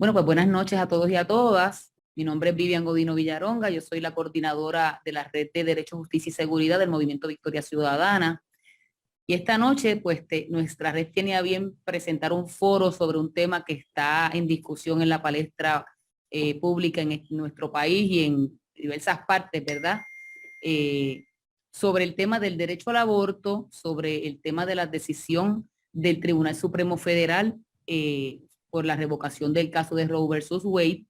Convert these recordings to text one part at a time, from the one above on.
Bueno, pues buenas noches a todos y a todas. Mi nombre es Vivian Godino Villaronga, yo soy la coordinadora de la Red de Derecho, Justicia y Seguridad del Movimiento Victoria Ciudadana. Y esta noche, pues nuestra red tiene a bien presentar un foro sobre un tema que está en discusión en la palestra pública en nuestro país y en diversas partes, ¿verdad? Eh, sobre el tema del derecho al aborto, sobre el tema de la decisión del Tribunal Supremo Federal por la revocación del caso de Roe versus Wade,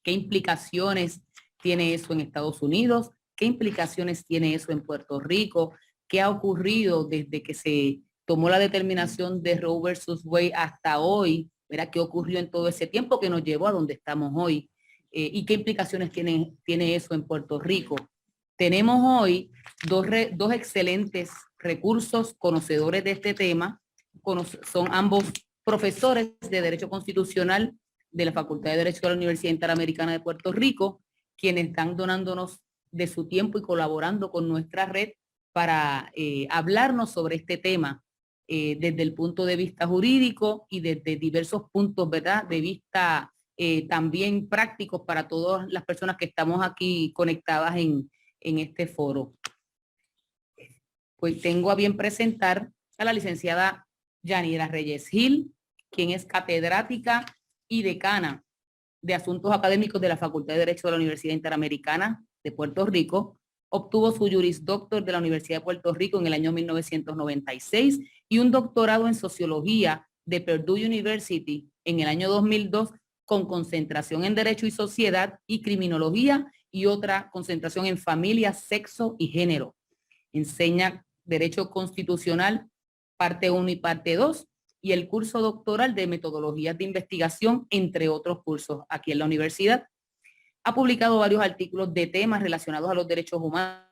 qué implicaciones tiene eso en Estados Unidos, qué implicaciones tiene eso en Puerto Rico, qué ha ocurrido desde que se tomó la determinación de Roe versus Wade hasta hoy, ¿verdad? ¿Qué ocurrió en todo ese tiempo que nos llevó a donde estamos hoy? ¿Y qué implicaciones tiene eso en Puerto Rico? Tenemos hoy dos excelentes recursos conocedores de este tema, son ambos profesores de Derecho Constitucional de la Facultad de Derecho de la Universidad Interamericana de Puerto Rico, quienes están donándonos de su tiempo y colaborando con nuestra red para hablarnos sobre este tema desde el punto de vista jurídico y desde diversos puntos, ¿verdad?, de vista también prácticos para todas las personas que estamos aquí conectadas en este foro. Pues tengo a bien presentar a la licenciada Yanira Reyes Gil, quien es catedrática y decana de Asuntos Académicos de la Facultad de Derecho de la Universidad Interamericana de Puerto Rico. Obtuvo su Juris Doctor de la Universidad de Puerto Rico en el año 1996 y un doctorado en Sociología de Purdue University en el año 2002 con concentración en Derecho y Sociedad y Criminología y otra concentración en Familia, Sexo y Género. Enseña Derecho Constitucional, parte 1 y parte 2, y el curso doctoral de Metodologías de Investigación, entre otros cursos aquí en la universidad. Ha publicado varios artículos de temas relacionados a los derechos humanos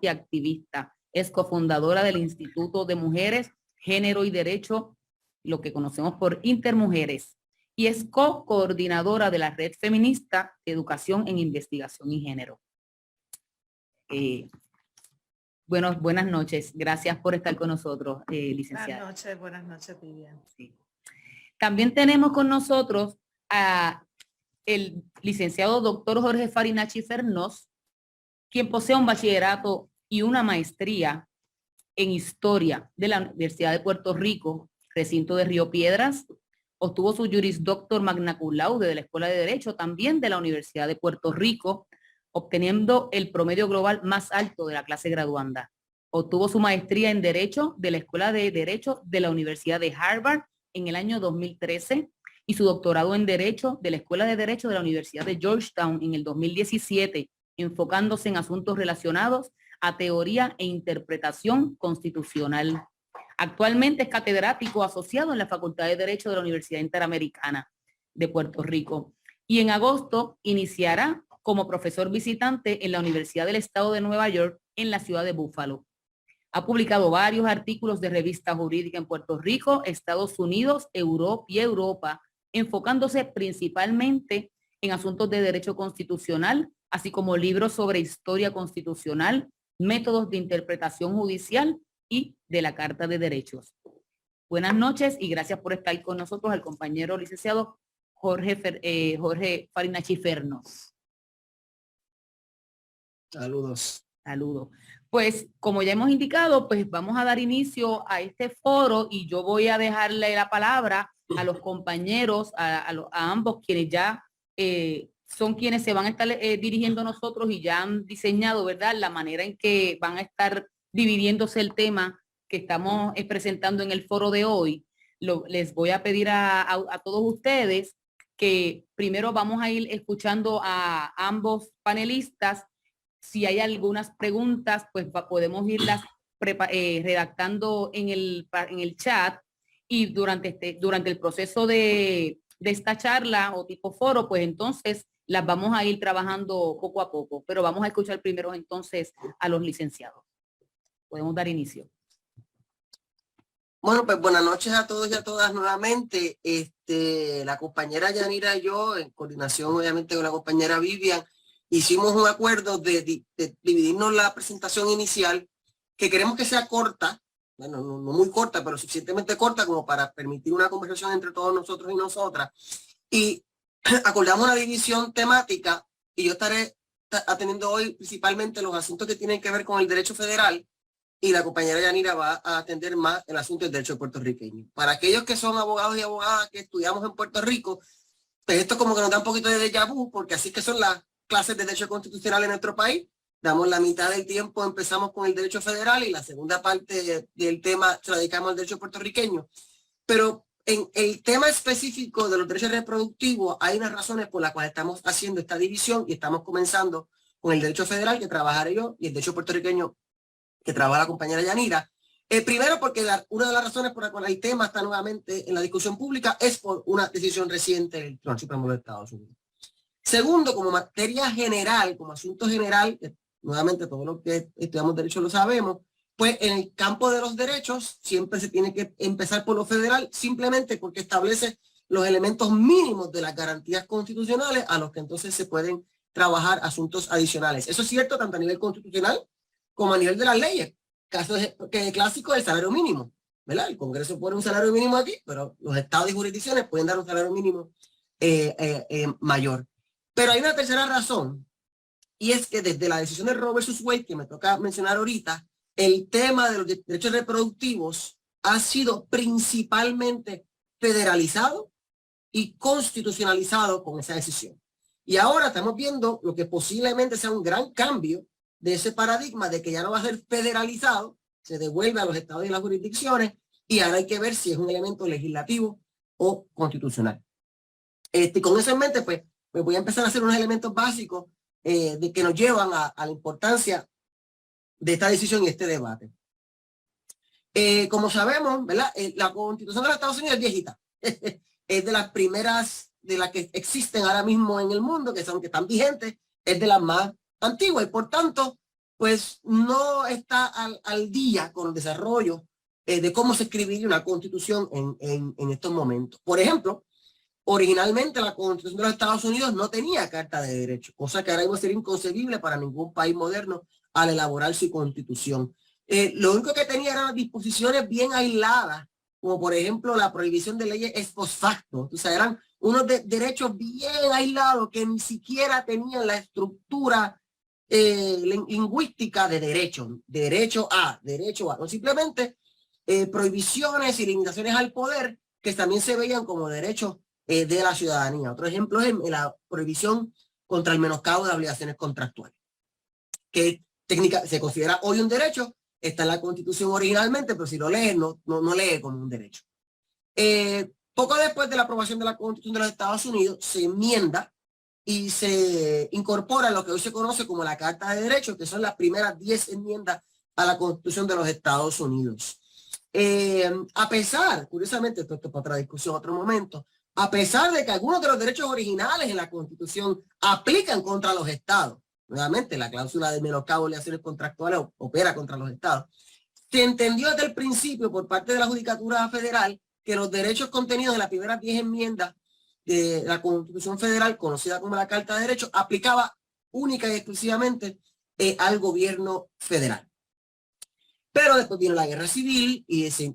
y activista. Es cofundadora del Instituto de Mujeres, Género y Derecho, lo que conocemos por Intermujeres, y es co-coordinadora de la Red Feminista de Educación en Investigación y Género. Buenas noches. Gracias por estar con nosotros, licenciada. Buenas noches, Vivian. Sí. También tenemos con nosotros a el licenciado doctor Jorge Farinacci Fernós, quien posee un bachillerato y una maestría en Historia de la Universidad de Puerto Rico, recinto de Río Piedras. Obtuvo su Juris Doctor Magna Cum Laude de la Escuela de Derecho, también de la Universidad de Puerto Rico, obteniendo el promedio global más alto de la clase graduanda. Obtuvo su maestría en Derecho de la Escuela de Derecho de la Universidad de Harvard en el año 2013 y su doctorado en Derecho de la Escuela de Derecho de la Universidad de Georgetown en el 2017, enfocándose en asuntos relacionados a teoría e interpretación constitucional. Actualmente es catedrático asociado en la Facultad de Derecho de la Universidad Interamericana de Puerto Rico y en agosto iniciará como profesor visitante en la Universidad del Estado de Nueva York en la ciudad de Búfalo. Ha publicado varios artículos de revista jurídica en Puerto Rico, Estados Unidos, Europa, enfocándose principalmente en asuntos de derecho constitucional, así como libros sobre historia constitucional, métodos de interpretación judicial y de la Carta de Derechos. Buenas noches y gracias por estar con nosotros al compañero licenciado Jorge Farinacci Fernós. Saludos. Saludos. Pues como ya hemos indicado, pues vamos a dar inicio a este foro y yo voy a dejarle la palabra a los compañeros, a ambos quienes ya son quienes se van a estar dirigiendo a nosotros y ya han diseñado, ¿verdad?, la manera en que van a estar dividiéndose el tema que estamos presentando en el foro de hoy. Les voy a pedir a todos ustedes que primero vamos a ir escuchando a ambos panelistas. Si hay algunas preguntas, pues podemos irlas redactando en el chat y durante el proceso de esta charla o tipo foro, pues entonces las vamos a ir trabajando poco a poco. Pero vamos a escuchar primero entonces a los licenciados. Podemos dar inicio. Bueno, pues buenas noches a todos y a todas nuevamente. La compañera Yanira y yo, en coordinación obviamente con la compañera Vivian, hicimos un acuerdo de dividirnos la presentación inicial, que queremos que sea corta, bueno, no muy corta, pero suficientemente corta como para permitir una conversación entre todos nosotros y nosotras. Y acordamos una división temática y yo estaré atendiendo hoy principalmente los asuntos que tienen que ver con el derecho federal y la compañera Yanira va a atender más el asunto del derecho puertorriqueño. Para aquellos que son abogados y abogadas que estudiamos en Puerto Rico, pues esto como que nos da un poquito de déjà vu, porque así que son las clases de derecho constitucional en nuestro país. Damos la mitad del tiempo, empezamos con el derecho federal y la segunda parte del tema se la dedicamos al derecho puertorriqueño. Pero en el tema específico de los derechos reproductivos hay unas razones por las cuales estamos haciendo esta división y estamos comenzando con el derecho federal, que trabajaré yo, y el derecho puertorriqueño, que trabaja la compañera Yanira. Primero, porque una de las razones por las cuales el tema está nuevamente en la discusión pública es por una decisión reciente del Tribunal Supremo de Estados Unidos. Segundo, como materia general, como asunto general, nuevamente todos los que estudiamos derecho lo sabemos, pues en el campo de los derechos siempre se tiene que empezar por lo federal, simplemente porque establece los elementos mínimos de las garantías constitucionales a los que entonces se pueden trabajar asuntos adicionales. Eso es cierto tanto a nivel constitucional como a nivel de las leyes. Caso clásico del salario mínimo, ¿verdad? El Congreso pone un salario mínimo aquí, pero los estados y jurisdicciones pueden dar un salario mínimo mayor. Pero hay una tercera razón, y es que desde la decisión de Roe versus Wade, que me toca mencionar ahorita, el tema de los derechos reproductivos ha sido principalmente federalizado y constitucionalizado con esa decisión. Y ahora estamos viendo lo que posiblemente sea un gran cambio de ese paradigma de que ya no va a ser federalizado, se devuelve a los estados y las jurisdicciones, y ahora hay que ver si es un elemento legislativo o constitucional. Con eso en mente, pues voy a empezar a hacer unos elementos básicos de que nos llevan a la importancia de esta decisión y este debate. Como sabemos, ¿verdad? La Constitución de los Estados Unidos es viejita. Es de las primeras, de las que existen ahora mismo en el mundo, que están vigentes, es de las más antiguas y por tanto, pues no está al día con el desarrollo de cómo se escribiría una constitución en estos momentos. Por ejemplo, originalmente la Constitución de los Estados Unidos no tenía carta de derechos, cosa que ahora mismo sería inconcebible para ningún país moderno al elaborar su constitución. Lo único que tenía eran disposiciones bien aisladas, como por ejemplo la prohibición de leyes ex post facto. O sea, eran unos derechos bien aislados que ni siquiera tenían la estructura lingüística de derecho a, no simplemente prohibiciones y limitaciones al poder que también se veían como derechos de la ciudadanía. Otro ejemplo es la prohibición contra el menoscabo de obligaciones contractuales, que técnica se considera hoy un derecho, está en la Constitución originalmente, pero si lo lees no lee como un derecho. Poco después de la aprobación de la Constitución de los Estados Unidos, se enmienda y se incorpora lo que hoy se conoce como la Carta de Derechos, que son las primeras 10 enmiendas a la Constitución de los Estados Unidos. A pesar, curiosamente, esto es para otra discusión, otro momento, a pesar de que algunos de los derechos originales en la Constitución aplican contra los estados, nuevamente la cláusula de menoscabo de obligaciones contractuales opera contra los estados, se entendió desde el principio por parte de la Judicatura Federal que los derechos contenidos en las primeras 10 enmiendas de la Constitución Federal, conocida como la Carta de Derechos, aplicaba única y exclusivamente al gobierno federal. Pero después viene la guerra civil y se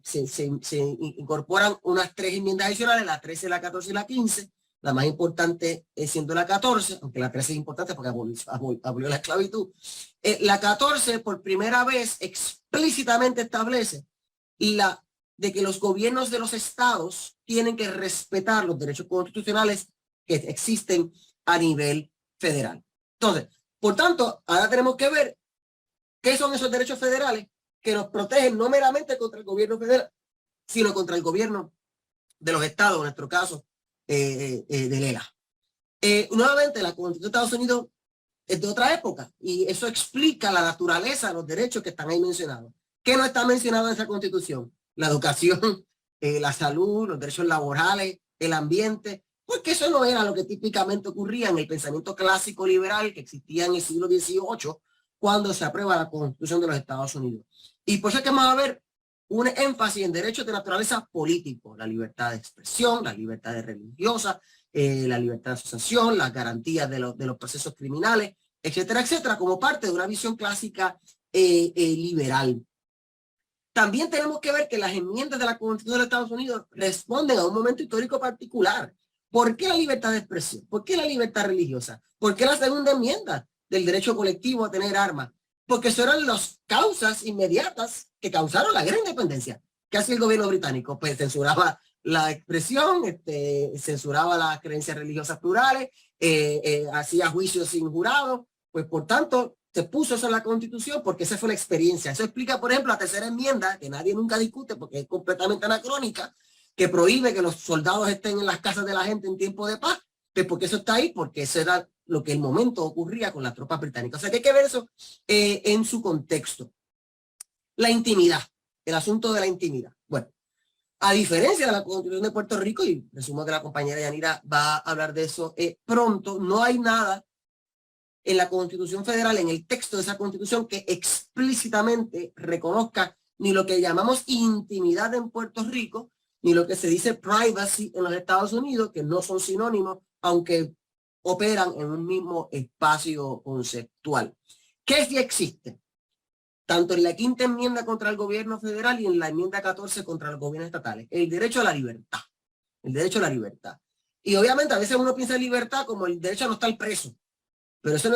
incorporan unas 3 enmiendas adicionales, la 13, la 14 y la 15, la más importante siendo la 14, aunque la 13 es importante porque abolió la esclavitud. La 14 por primera vez explícitamente establece de que los gobiernos de los estados tienen que respetar los derechos constitucionales que existen a nivel federal. Entonces, por tanto, ahora tenemos que ver qué son esos derechos federales que nos protegen no meramente contra el gobierno federal, sino contra el gobierno de los estados, en nuestro caso, de Lela. Nuevamente, la Constitución de Estados Unidos es de otra época y eso explica la naturaleza de los derechos que están ahí mencionados. ¿Qué no está mencionado en esa Constitución? La educación, la salud, los derechos laborales, el ambiente, porque eso no era lo que típicamente ocurría en el pensamiento clásico liberal que existía en el siglo XVIII cuando se aprueba la Constitución de los Estados Unidos. Y por eso es que vamos a ver un énfasis en derechos de naturaleza político, la libertad de expresión, la libertad de religiosa, la libertad de asociación, las garantías de los procesos criminales, etcétera, etcétera, como parte de una visión clásica liberal. también tenemos que ver que las enmiendas de la Constitución de los Estados Unidos responden a un momento histórico particular. ¿Por qué la libertad de expresión? ¿Por qué la libertad religiosa? ¿Por qué la segunda enmienda del derecho colectivo a tener armas? Porque eso eran las causas inmediatas que causaron la guerra de independencia. ¿Qué hacía el gobierno británico? Pues censuraba la expresión, censuraba las creencias religiosas plurales, hacía juicios sin jurado. Pues por tanto, se puso eso en la Constitución porque esa fue la experiencia. Eso explica, por ejemplo, la tercera enmienda, que nadie nunca discute porque es completamente anacrónica, que prohíbe que los soldados estén en las casas de la gente en tiempo de paz. Pues porque eso está ahí, porque eso era lo que en el momento ocurría con las tropas británicas. O sea que hay que ver eso en su contexto. La intimidad, el asunto de la intimidad. Bueno, a diferencia de la Constitución de Puerto Rico, y presumo que la compañera Yanira va a hablar de eso pronto, no hay nada en la Constitución Federal, en el texto de esa Constitución, que explícitamente reconozca ni lo que llamamos intimidad en Puerto Rico, ni lo que se dice privacy en los Estados Unidos, que no son sinónimos, aunque operan en un mismo espacio conceptual. ¿Qué sí existe? Tanto en la quinta enmienda contra el gobierno federal y en la enmienda 14 contra los gobiernos estatales. El derecho a la libertad. El derecho a la libertad. Y obviamente a veces uno piensa en libertad como el derecho a no estar preso. Pero esto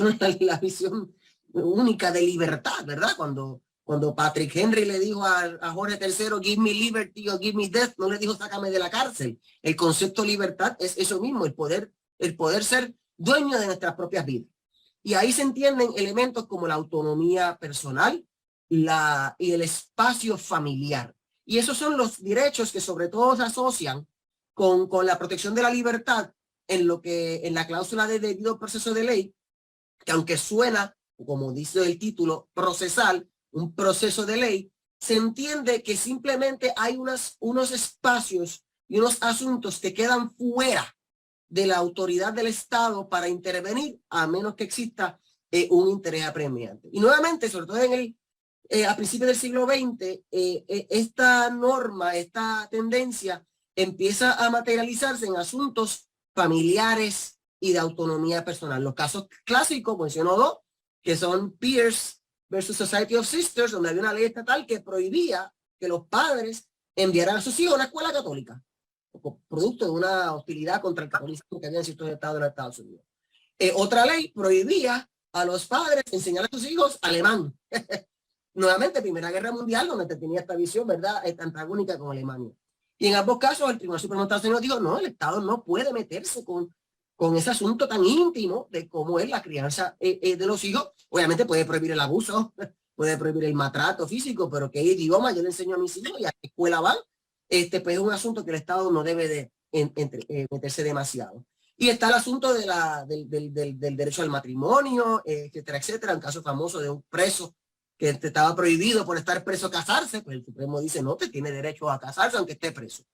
no es la visión única de libertad, ¿verdad? Cuando Patrick Henry le dijo a Jorge III, give me liberty o give me death, no le dijo sácame de la cárcel. El concepto de libertad es eso mismo, el poder ser dueño de nuestras propias vidas. Y ahí se entienden elementos como la autonomía personal y el espacio familiar. Y esos son los derechos que sobre todo se asocian con la protección de la libertad en la cláusula de debido proceso de ley, que aunque suena, como dice el título, procesal, un proceso de ley, se entiende que simplemente hay unos espacios y unos asuntos que quedan fuera de la autoridad del Estado para intervenir, a menos que exista un interés apremiante. Y nuevamente, sobre todo a principios del siglo XX, esta norma, esta tendencia empieza a materializarse en asuntos familiares y de autonomía personal. Los casos clásicos, menciono dos, que son Pierce versus Society of Sisters, donde había una ley estatal que prohibía que los padres enviaran a sus hijos a una escuela católica, producto de una hostilidad contra el catolicismo que había en ciertos estados de los Estados Unidos. Otra ley prohibía a los padres enseñar a sus hijos alemán. Nuevamente, Primera Guerra Mundial, donde tenía esta visión, ¿verdad?, antagónica con Alemania. Y en ambos casos, el Tribunal Supremo de Estados Unidos dijo, no, el Estado no puede meterse con ese asunto tan íntimo de cómo es la crianza de los hijos. Obviamente puede prohibir el abuso, puede prohibir el maltrato físico, pero qué idioma yo le enseño a mis hijos y a qué escuela van. Pues es un asunto que el Estado no debe de meterse demasiado. Y está el asunto del derecho al matrimonio, etcétera, etcétera. Un caso famoso de un preso que estaba prohibido por estar preso casarse, pues el Supremo dice, no, te tiene derecho a casarse aunque esté preso.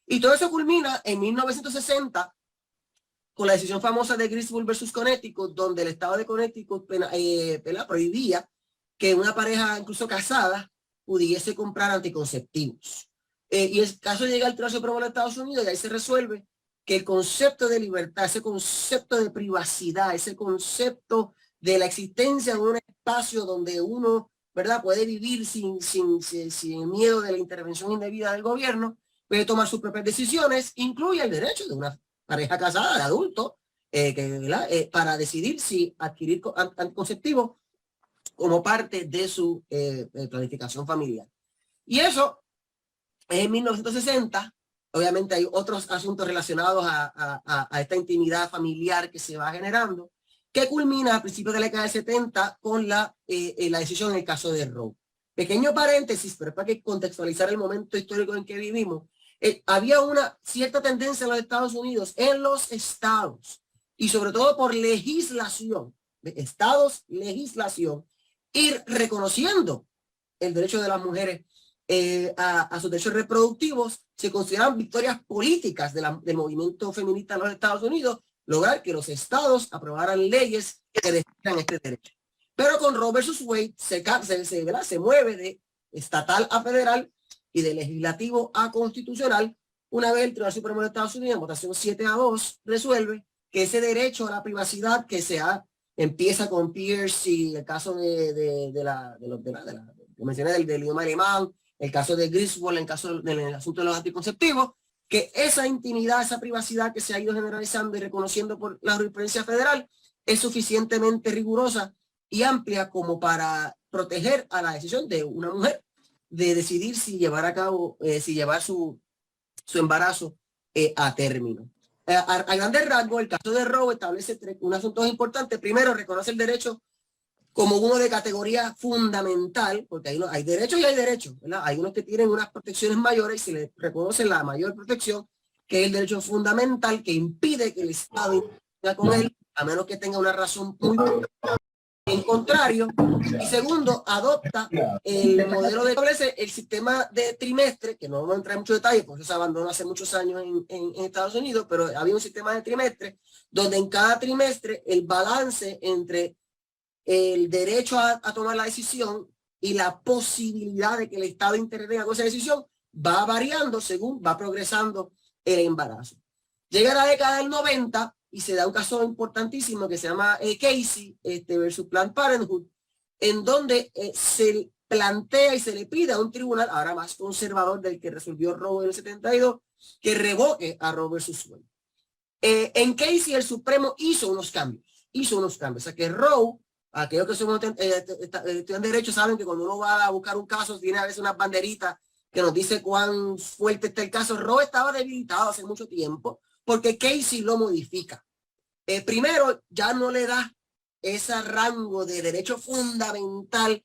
Y todo eso culmina en 1960 con la decisión famosa de Griswold versus Connecticut, donde el estado de Connecticut prohibía que una pareja incluso casada pudiese comprar anticonceptivos. Y el caso llega al Tribunal Supremo de los Estados Unidos y ahí se resuelve que el concepto de libertad, ese concepto de privacidad, ese concepto de la existencia de un espacio donde uno, ¿verdad?, puede vivir sin miedo de la intervención indebida del gobierno, puede tomar sus propias decisiones, incluye el derecho de una pareja casada, de adultos, para decidir si adquirir anticonceptivos como parte de su planificación familiar. Y eso es en 1960. Obviamente hay otros asuntos relacionados a esta intimidad familiar que se va generando, que culmina a principios de la década del 70 con la decisión en el caso de Roe. Pequeño paréntesis, pero es para que contextualizar el momento histórico en que vivimos. Había una cierta tendencia en los Estados Unidos, en los estados, y sobre todo por legislación, ir reconociendo el derecho de las mujeres a sus derechos reproductivos. Se consideran victorias políticas del movimiento feminista en los Estados Unidos, lograr que los estados aprobaran leyes que defendan este derecho. Pero con Roe versus Wade se mueve de estatal a federal y de legislativo a constitucional, una vez el Tribunal Supremo de Estados Unidos, en votación 7-2, resuelve que ese derecho a la privacidad que empieza con Pierce y el caso de que mencioné del idioma alemán, el caso de Griswold, en el asunto de los anticonceptivos, que esa intimidad, esa privacidad que se ha ido generalizando y reconociendo por la jurisprudencia federal es suficientemente rigurosa y amplia como para proteger a la decisión de una mujer de decidir si llevar a cabo, si llevar su embarazo a término. A grandes rasgos, el caso de Roe establece un asunto importante. Primero, reconoce el derecho como uno de categoría fundamental, porque hay derechos y hay derechos, ¿verdad? Hay unos que tienen unas protecciones mayores y se les reconoce la mayor protección, que es el derecho fundamental que impide que el Estado intervenga con él, a menos que tenga una razón muy en contrario. Y segundo, adopta el modelo de establece el sistema de trimestre, que no vamos a entrar en muchos detalles, porque eso se abandonó hace muchos años en Estados Unidos, pero había un sistema de trimestre donde en cada trimestre el balance entre el derecho a tomar la decisión y la posibilidad de que el Estado intervenga con esa decisión va variando según va progresando el embarazo. Llega la década del 90 y se da un caso importantísimo que se llama Casey versus Planned Parenthood, en donde se plantea y se le pide a un tribunal, ahora más conservador del que resolvió Roe en el 72, que revoque a Roe versus Wade. En Casey el Supremo hizo unos cambios, o sea que Roe, aquellos que somos estudiantes de derecho saben que cuando uno va a buscar un caso tiene a veces unas banderitas que nos dice cuán fuerte está el caso. Roe estaba debilitado hace mucho tiempo porque Casey lo modifica. Primero, ya no le da ese rango de derecho fundamental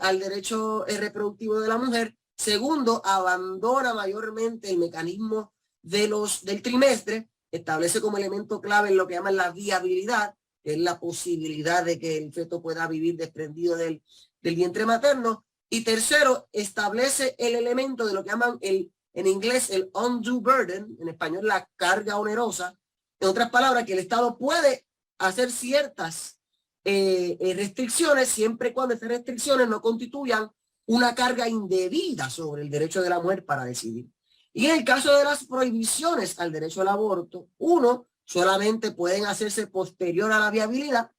al derecho reproductivo de la mujer. Segundo, abandona mayormente el mecanismo del trimestre, establece como elemento clave en lo que llaman la viabilidad, que es la posibilidad de que el feto pueda vivir desprendido del vientre materno. Y tercero, establece el elemento de lo que llaman en inglés el undue burden, en español la carga onerosa. En otras palabras, que el Estado puede hacer ciertas restricciones siempre y cuando esas restricciones no constituyan una carga indebida sobre el derecho de la mujer para decidir. Y en el caso de las prohibiciones al derecho al aborto, uno, solamente pueden hacerse posterior a la viabilidad,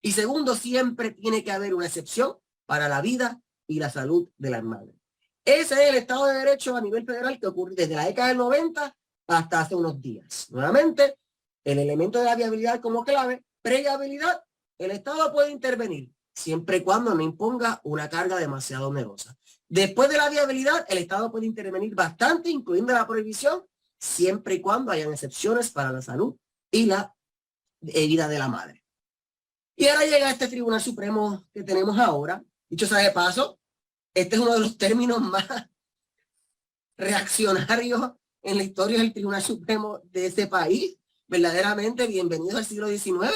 y segundo, siempre tiene que haber una excepción para la vida y la salud de las madres. Ese es el Estado de Derecho a nivel federal que ocurre desde la década del 90 hasta hace unos días. Nuevamente, el elemento de la viabilidad como clave, previabilidad, el Estado puede intervenir siempre y cuando no imponga una carga demasiado onerosa. Después de la viabilidad, el Estado puede intervenir bastante, incluyendo la prohibición, siempre y cuando hayan excepciones para la salud y la vida de la madre. Y ahora llega este Tribunal Supremo que tenemos ahora. Dicho sea de paso, este es uno de los términos más reaccionarios en la historia del Tribunal Supremo de este país. Verdaderamente, bienvenidos al siglo XIX,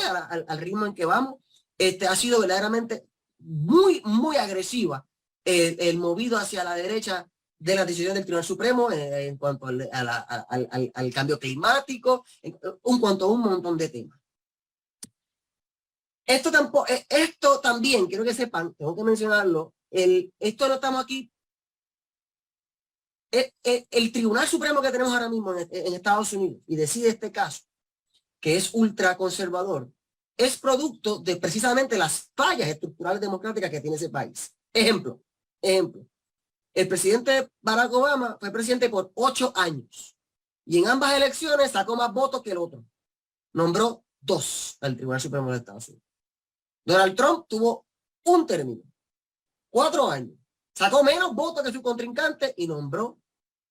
al ritmo en que vamos. Ha sido verdaderamente muy, muy agresiva el movido hacia la derecha de las decisiones del Tribunal Supremo en cuanto al cambio climático, en cuanto a un montón de temas. Esto también, quiero que sepan, tengo que mencionarlo, esto no estamos aquí. El Tribunal Supremo que tenemos ahora mismo en Estados Unidos y decide este caso, que es ultraconservador, es producto de precisamente las fallas estructurales democráticas que tiene ese país. Ejemplo, el presidente Barack Obama fue presidente por 8 años y en ambas elecciones sacó más votos que el otro. Nombró 2 al Tribunal Supremo de Estados Unidos. Donald Trump tuvo un término, 4 años, sacó menos votos que su contrincante y nombró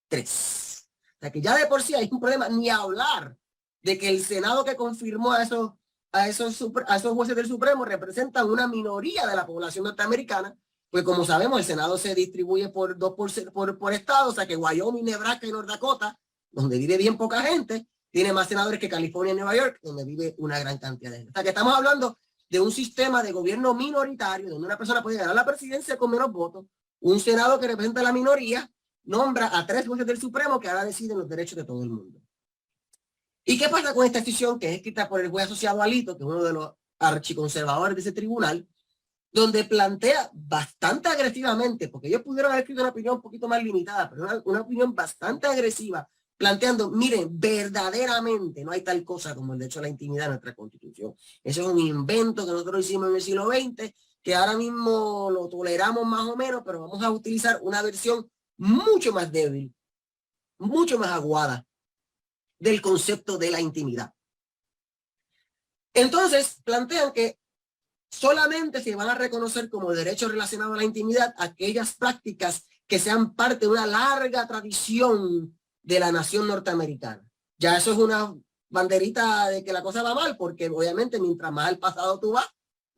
3. O sea que ya de por sí hay un problema, ni hablar de que el Senado que confirmó a esos jueces del Supremo representan una minoría de la población norteamericana, pues como sabemos el Senado se distribuye por estado, o sea que Wyoming, Nebraska y North Dakota, donde vive bien poca gente, tiene más senadores que California y Nueva York, donde vive una gran cantidad de gente. O sea que estamos hablando de un sistema de gobierno minoritario, donde una persona puede ganar la presidencia con menos votos, un Senado que representa a la minoría, nombra a 3 jueces del Supremo que ahora deciden los derechos de todo el mundo. ¿Y qué pasa con esta decisión que es escrita por el juez asociado Alito, que es uno de los archiconservadores de ese tribunal, donde plantea bastante agresivamente, porque ellos pudieron haber escrito una opinión un poquito más limitada, pero una opinión bastante agresiva, planteando, miren, verdaderamente no hay tal cosa como el derecho a la intimidad en nuestra Constitución. Eso es un invento que nosotros hicimos en el siglo XX, que ahora mismo lo toleramos más o menos, pero vamos a utilizar una versión mucho más débil, mucho más aguada del concepto de la intimidad. Entonces, plantean que solamente se van a reconocer como derechos relacionados a la intimidad aquellas prácticas que sean parte de una larga tradición de la nación norteamericana. Ya eso es una banderita de que la cosa va mal, porque obviamente mientras más al pasado tú vas,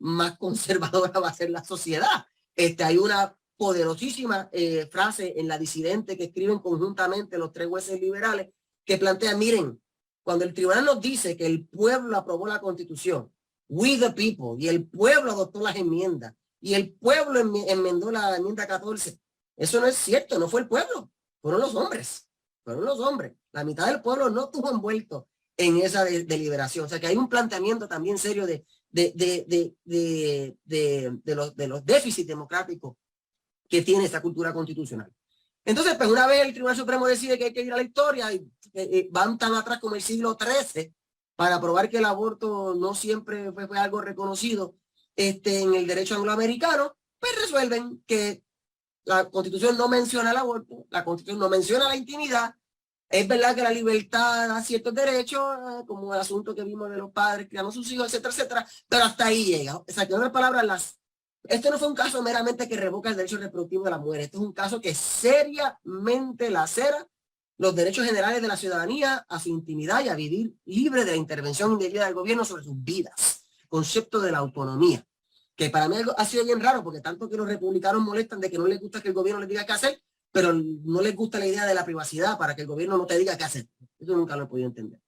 más conservadora va a ser la sociedad. Hay una poderosísima frase en La Disidente que escriben conjuntamente los tres jueces liberales que plantea, miren, cuando el tribunal nos dice que el pueblo aprobó la Constitución, we the people, y el pueblo adoptó las enmiendas, y el pueblo enmendó la enmienda 14, eso no es cierto, no fue el pueblo, fueron los hombres, fueron los hombres. La mitad del pueblo no estuvo envuelto en esa deliberación. O sea que hay un planteamiento también serio de los déficits democráticos que tiene esta cultura constitucional. Entonces, pues una vez el Tribunal Supremo decide que hay que ir a la historia y van tan atrás como el siglo XIII para probar que el aborto no siempre fue algo reconocido en el derecho angloamericano, pues resuelven que la Constitución no menciona el aborto, la Constitución no menciona la intimidad. Es verdad que la libertad da ciertos derechos, como el asunto que vimos de los padres criando a sus hijos, etcétera, etcétera, pero hasta ahí llega. O sea, que en otras palabras, este no fue un caso meramente que revoca el derecho reproductivo de la mujer. Este es un caso que seriamente lacera los derechos generales de la ciudadanía a su intimidad y a vivir libre de la intervención indebida del gobierno sobre sus vidas. Concepto de la autonomía, que para mí ha sido bien raro, porque tanto que los republicanos molestan de que no les gusta que el gobierno les diga qué hacer, pero no les gusta la idea de la privacidad para que el gobierno no te diga qué hacer. Eso nunca lo he podido entender.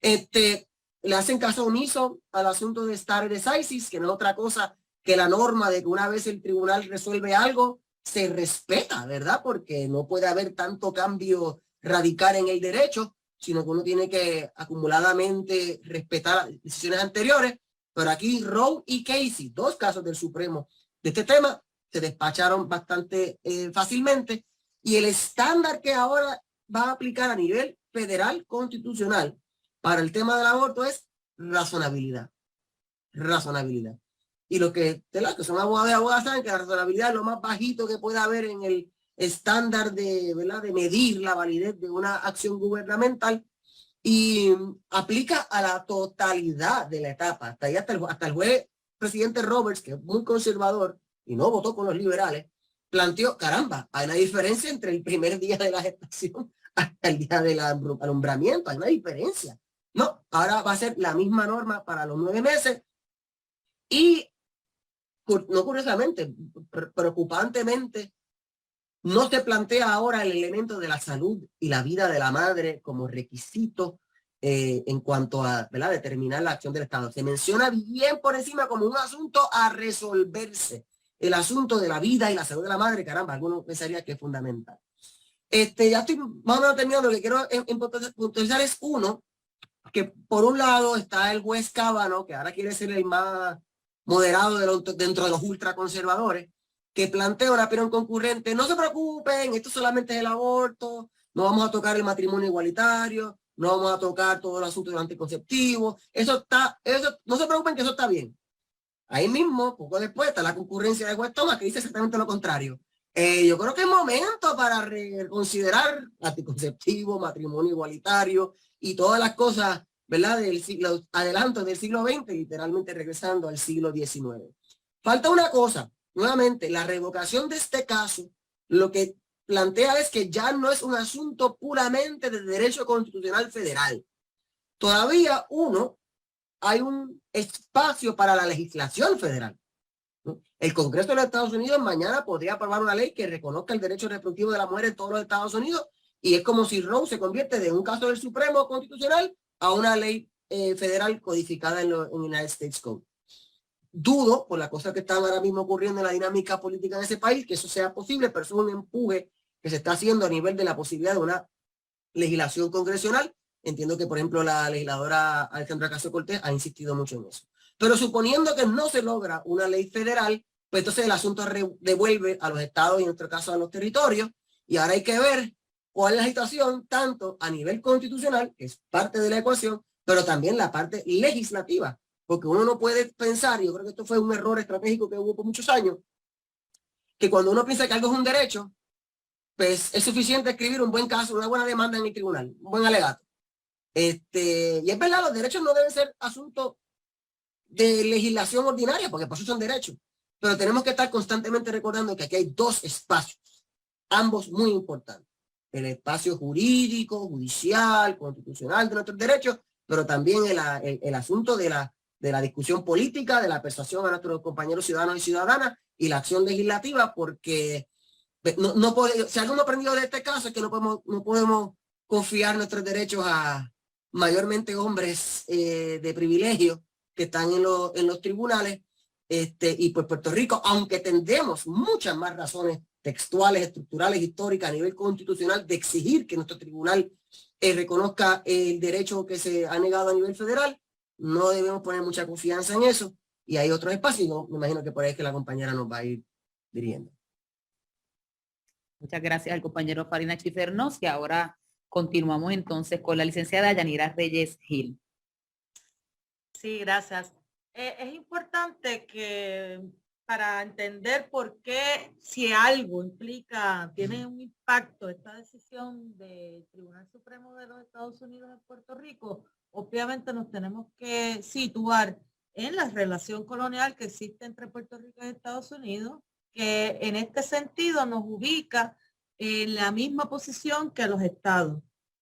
Le hacen caso omiso al asunto de stare decisis, que no es otra cosa que la norma de que una vez el tribunal resuelve algo, se respeta, ¿verdad? Porque no puede haber tanto cambio radical en el derecho, sino que uno tiene que acumuladamente respetar las decisiones anteriores. Pero aquí Roe y Casey, dos casos del Supremo de este tema, se despacharon bastante fácilmente. Y el estándar que ahora va a aplicar a nivel federal constitucional para el tema del aborto es razonabilidad. Razonabilidad. Y los que son abogados y abogadas saben que la razonabilidad es lo más bajito que puede haber en el estándar de medir la validez de una acción gubernamental, y aplica a la totalidad de la etapa. Hasta ahí, hasta el juez presidente Roberts, que es muy conservador y no votó con los liberales, planteó, caramba, hay una diferencia entre el primer día de la gestación hasta el día del alumbramiento, hay una diferencia. No, ahora va a ser la misma norma para los 9 meses y, no curiosamente, preocupantemente, no se plantea ahora el elemento de la salud y la vida de la madre como requisito en cuanto a, ¿verdad?, determinar la acción del Estado. Se menciona bien por encima como un asunto a resolverse. El asunto de la vida y la salud de la madre, caramba, algunos pensarían que es fundamental. Ya estoy más o menos terminando. Lo que quiero puntualizar es uno, que por un lado está el juez Cábano, que ahora quiere ser el más moderado dentro de los ultraconservadores, que plantea una opinión concurrente. No se preocupen, esto solamente es el aborto, no vamos a tocar el matrimonio igualitario, no vamos a tocar todo el asunto del anticonceptivo. Eso, no se preocupen, que eso está bien. Ahí mismo, poco después, está la concurrencia de juez Thomas, que dice exactamente lo contrario. Yo creo que es momento para reconsiderar anticonceptivo, matrimonio igualitario y todas las cosas, ¿verdad?, del siglo, adelantos del siglo XX, literalmente regresando al siglo XIX. Falta una cosa, nuevamente, la revocación de este caso, lo que plantea es que ya no es un asunto puramente de derecho constitucional federal. Todavía hay un espacio para la legislación federal. El Congreso de los Estados Unidos mañana podría aprobar una ley que reconozca el derecho reproductivo de la mujer en todos los Estados Unidos, y es como si Roe se convierte de un caso del Supremo Constitucional a una ley federal codificada en el United States Code. Dudo, por las cosas que están ahora mismo ocurriendo en la dinámica política de ese país, que eso sea posible, pero eso es un empuje que se está haciendo a nivel de la posibilidad de una legislación congresional. Entiendo que, por ejemplo, la legisladora Alexandra Ocasio-Cortez ha insistido mucho en eso. Pero suponiendo que no se logra una ley federal, pues entonces el asunto devuelve a los estados y en nuestro caso a los territorios, y ahora hay que ver cuál es la situación tanto a nivel constitucional, que es parte de la ecuación, pero también la parte legislativa porque uno no puede pensar, y yo creo que esto fue un error estratégico que hubo por muchos años, que cuando uno piensa que algo es un derecho, pues es suficiente escribir un buen caso, una buena demanda en el tribunal, un buen alegato. Y es verdad, los derechos no deben ser asuntos de legislación ordinaria, porque por eso son derechos. Pero tenemos que estar constantemente recordando que aquí hay dos espacios, ambos muy importantes. El espacio jurídico, judicial, constitucional de nuestros derechos, pero también el asunto de la discusión política, de la persuasión a nuestros compañeros ciudadanos y ciudadanas y la acción legislativa, porque si algo hemos aprendido de este caso es que no podemos confiar nuestros derechos a mayormente hombres de privilegio que están en los tribunales, y pues Puerto Rico, aunque tendremos muchas más razones textuales, estructurales, históricas a nivel constitucional de exigir que nuestro tribunal reconozca el derecho que se ha negado a nivel federal, no debemos poner mucha confianza en eso, y hay otros espacios, y me imagino que por ahí es que la compañera nos va a ir dirigiendo. Muchas gracias al compañero Farinacci Fernos, y ahora continuamos entonces con la licenciada Yanira Reyes Gil. Sí, gracias. Es importante que para entender por qué, si algo implica, tiene un impacto esta decisión del Tribunal Supremo de los Estados Unidos en Puerto Rico, obviamente nos tenemos que situar en la relación colonial que existe entre Puerto Rico y Estados Unidos, que en este sentido nos ubica en la misma posición que los estados.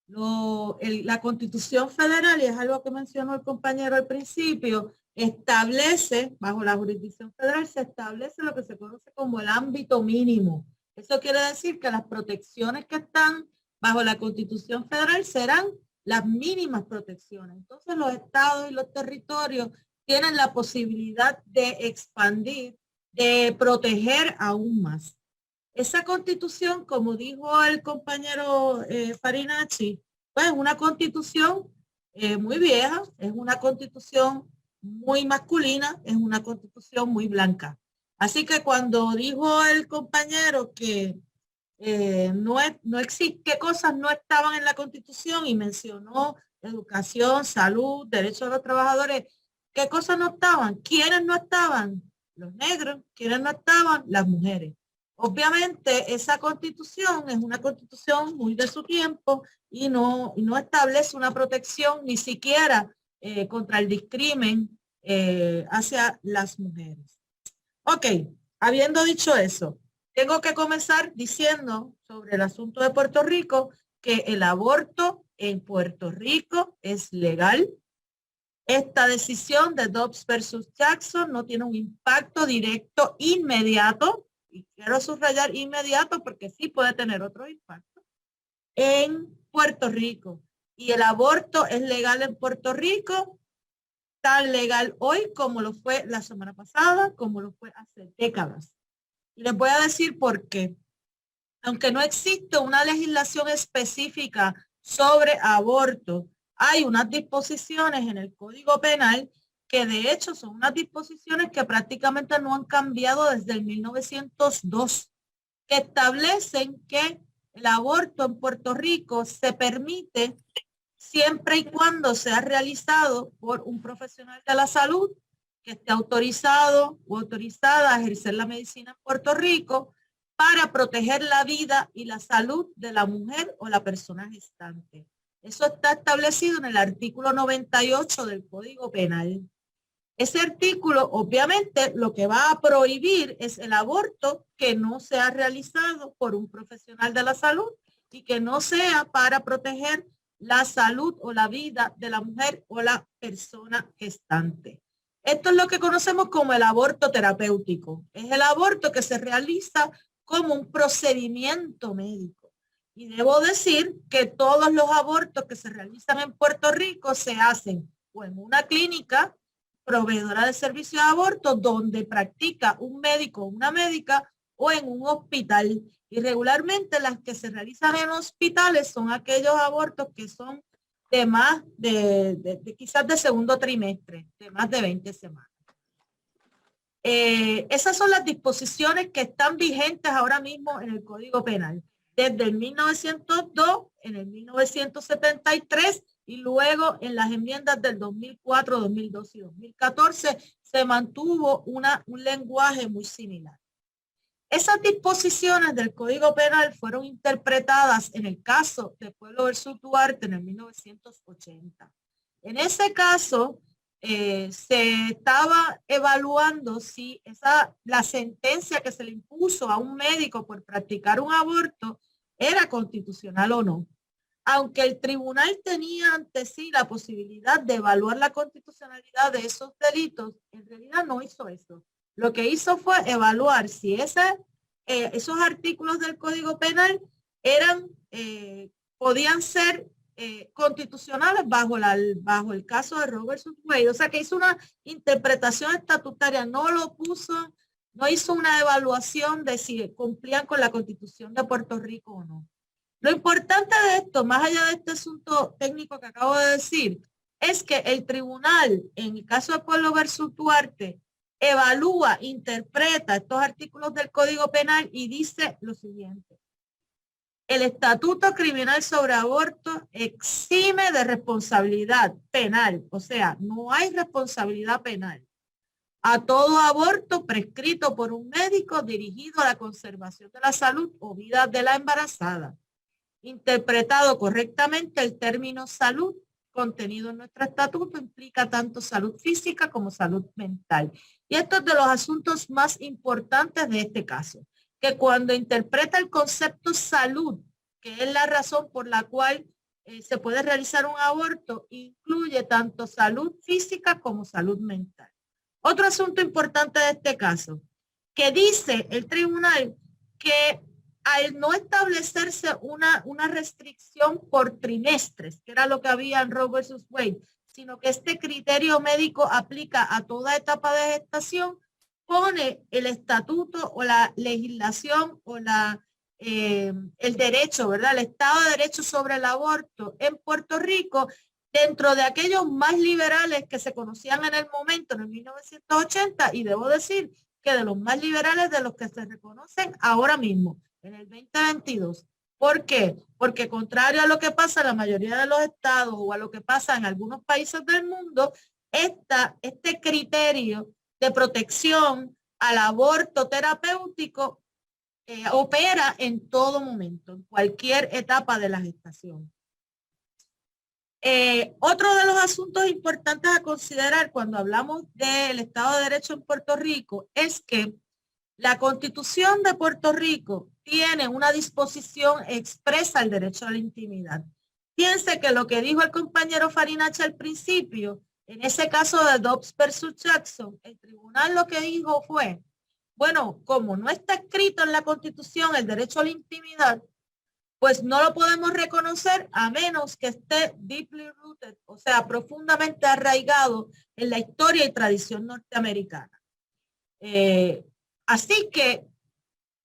La Constitución Federal, y es algo que mencionó el compañero al principio, establece, bajo la jurisdicción federal, se establece lo que se conoce como el ámbito mínimo. Eso quiere decir que las protecciones que están bajo la Constitución Federal serán las mínimas protecciones. Entonces los estados y los territorios tienen la posibilidad de expandir, de proteger aún más. Esa constitución, como dijo el compañero Farinacci, pues es una constitución muy vieja, es una constitución muy masculina, es una constitución muy blanca. Así que cuando dijo el compañero que no existe, qué cosas no estaban en la constitución, y mencionó educación, salud, derechos de los trabajadores, ¿qué cosas no estaban? ¿Quiénes no estaban? Los negros. ¿Quiénes no estaban? Las mujeres. Obviamente esa constitución es una constitución muy de su tiempo y no establece una protección ni siquiera contra el discrimen hacia las mujeres. Ok, habiendo dicho eso, tengo que comenzar diciendo sobre el asunto de Puerto Rico que el aborto en Puerto Rico es legal. Esta decisión de Dobbs versus Jackson no tiene un impacto directo inmediato, y quiero subrayar inmediato porque sí puede tener otro impacto, en Puerto Rico. Y el aborto es legal en Puerto Rico, tan legal hoy como lo fue la semana pasada, como lo fue hace décadas. Y les voy a decir por qué. Aunque no existe una legislación específica sobre aborto, hay unas disposiciones en el Código Penal que de hecho son unas disposiciones que prácticamente no han cambiado desde el 1902, que establecen que el aborto en Puerto Rico se permite siempre y cuando sea realizado por un profesional de la salud que esté autorizado o autorizada a ejercer la medicina en Puerto Rico para proteger la vida y la salud de la mujer o la persona gestante. Eso está establecido en el artículo 98 del Código Penal. Ese artículo, obviamente, lo que va a prohibir es el aborto que no sea realizado por un profesional de la salud y que no sea para proteger la salud o la vida de la mujer o la persona gestante. Esto es lo que conocemos como el aborto terapéutico. Es el aborto que se realiza como un procedimiento médico. Y debo decir que todos los abortos que se realizan en Puerto Rico se hacen o en una clínica proveedora de servicio de aborto donde practica un médico o una médica, o en un hospital. Y regularmente las que se realizan en hospitales son aquellos abortos que son de más quizás de segundo trimestre, de más de 20 semanas. Esas son las disposiciones que están vigentes ahora mismo en el Código Penal. Desde el 1902, en el 1973 y luego en las enmiendas del 2004, 2012 y 2014 se mantuvo un lenguaje muy similar. Esas disposiciones del Código Penal fueron interpretadas en el caso de Pueblo versus Duarte en el 1980. En ese caso, se estaba evaluando si la sentencia que se le impuso a un médico por practicar un aborto era constitucional o no. Aunque el tribunal tenía ante sí la posibilidad de evaluar la constitucionalidad de esos delitos, en realidad no hizo eso. Lo que hizo fue evaluar si esos artículos del Código Penal podían ser constitucionales bajo el caso de Roe versus Wade. O sea que hizo una interpretación estatutaria, no hizo una evaluación de si cumplían con la Constitución de Puerto Rico o no. Lo importante de esto, más allá de este asunto técnico que acabo de decir, es que el tribunal, en el caso de Pueblo versus Duarte, evalúa, interpreta estos artículos del Código Penal y dice lo siguiente: el Estatuto Criminal sobre Aborto exime de responsabilidad penal, o sea, no hay responsabilidad penal a todo aborto prescrito por un médico dirigido a la conservación de la salud o vida de la embarazada. Interpretado correctamente, el término salud contenido en nuestro estatuto implica tanto salud física como salud mental. Y esto es de los asuntos más importantes de este caso, que cuando interpreta el concepto salud, que es la razón por la cual se puede realizar un aborto, incluye tanto salud física como salud mental. Otro asunto importante de este caso, que dice el tribunal que al no establecerse una restricción por trimestres, que era lo que había en Roe versus Wade, sino que este criterio médico aplica a toda etapa de gestación, pone el estatuto o la legislación o el derecho, ¿verdad? El Estado de Derecho sobre el aborto en Puerto Rico dentro de aquellos más liberales que se conocían en el momento, en el 1980, y debo decir que de los más liberales de los que se reconocen ahora mismo, en el 2022. ¿Por qué? Porque contrario a lo que pasa en la mayoría de los estados o a lo que pasa en algunos países del mundo, este criterio de protección al aborto terapéutico opera en todo momento, en cualquier etapa de la gestación. Otro de los asuntos importantes a considerar cuando hablamos del Estado de Derecho en Puerto Rico es que la Constitución de Puerto Rico tiene una disposición expresa al derecho a la intimidad. Fíjense que lo que dijo el compañero Farinacci al principio, en ese caso de Dobbs versus Jackson, el tribunal lo que dijo fue, bueno, como no está escrito en la Constitución el derecho a la intimidad, pues no lo podemos reconocer a menos que esté deeply rooted, o sea, profundamente arraigado en la historia y tradición norteamericana. Así que,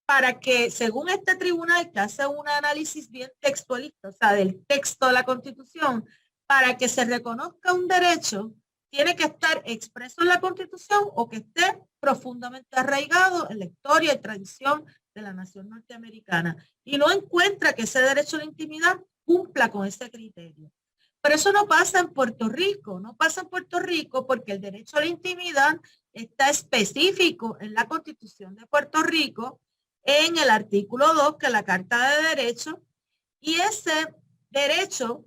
para que, según este tribunal que hace un análisis bien textualista, o sea, del texto de la Constitución, para que se reconozca un derecho, tiene que estar expreso en la Constitución o que esté profundamente arraigado en la historia y tradición de la nación norteamericana. Y no encuentra que ese derecho a la intimidad cumpla con ese criterio. Pero eso no pasa en Puerto Rico, no pasa en Puerto Rico porque el derecho a la intimidad está específico en la Constitución de Puerto Rico, en el artículo 2, que es la Carta de Derechos, y ese derecho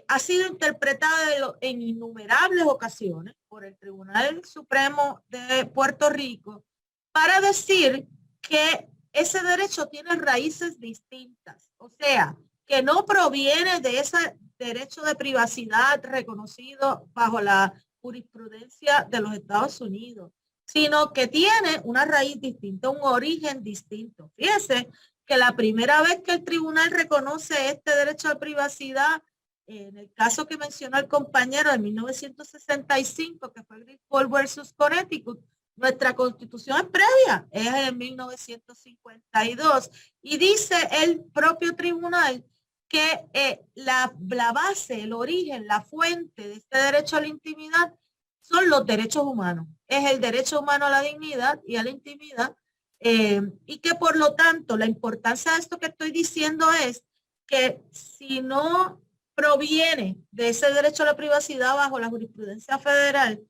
ha sido interpretado en innumerables ocasiones por el Tribunal Supremo de Puerto Rico para decir que ese derecho tiene raíces distintas, o sea, que no proviene de ese derecho de privacidad reconocido bajo la jurisprudencia de los Estados Unidos, sino que tiene una raíz distinta, un origen distinto. Fíjese que la primera vez que el tribunal reconoce este derecho a privacidad, en el caso que mencionó el compañero de 1965, que fue Griswold versus Connecticut, nuestra Constitución es previa, es en 1952, y dice el propio tribunal que la base, el origen, la fuente de este derecho a la intimidad son los derechos humanos. Es el derecho humano a la dignidad y a la intimidad, y que por lo tanto la importancia de esto que estoy diciendo es que si no proviene de ese derecho a la privacidad bajo la jurisprudencia federal,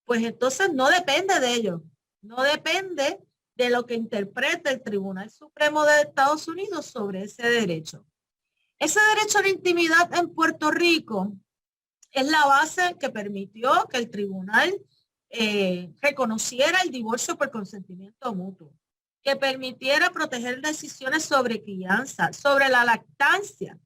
pues entonces no depende de ello, no depende de lo que interprete el Tribunal Supremo de Estados Unidos sobre ese derecho. Ese derecho a la intimidad en Puerto Rico es la base que permitió que el tribunal reconociera el divorcio por consentimiento mutuo, que permitiera proteger decisiones sobre crianza, sobre la lactancia,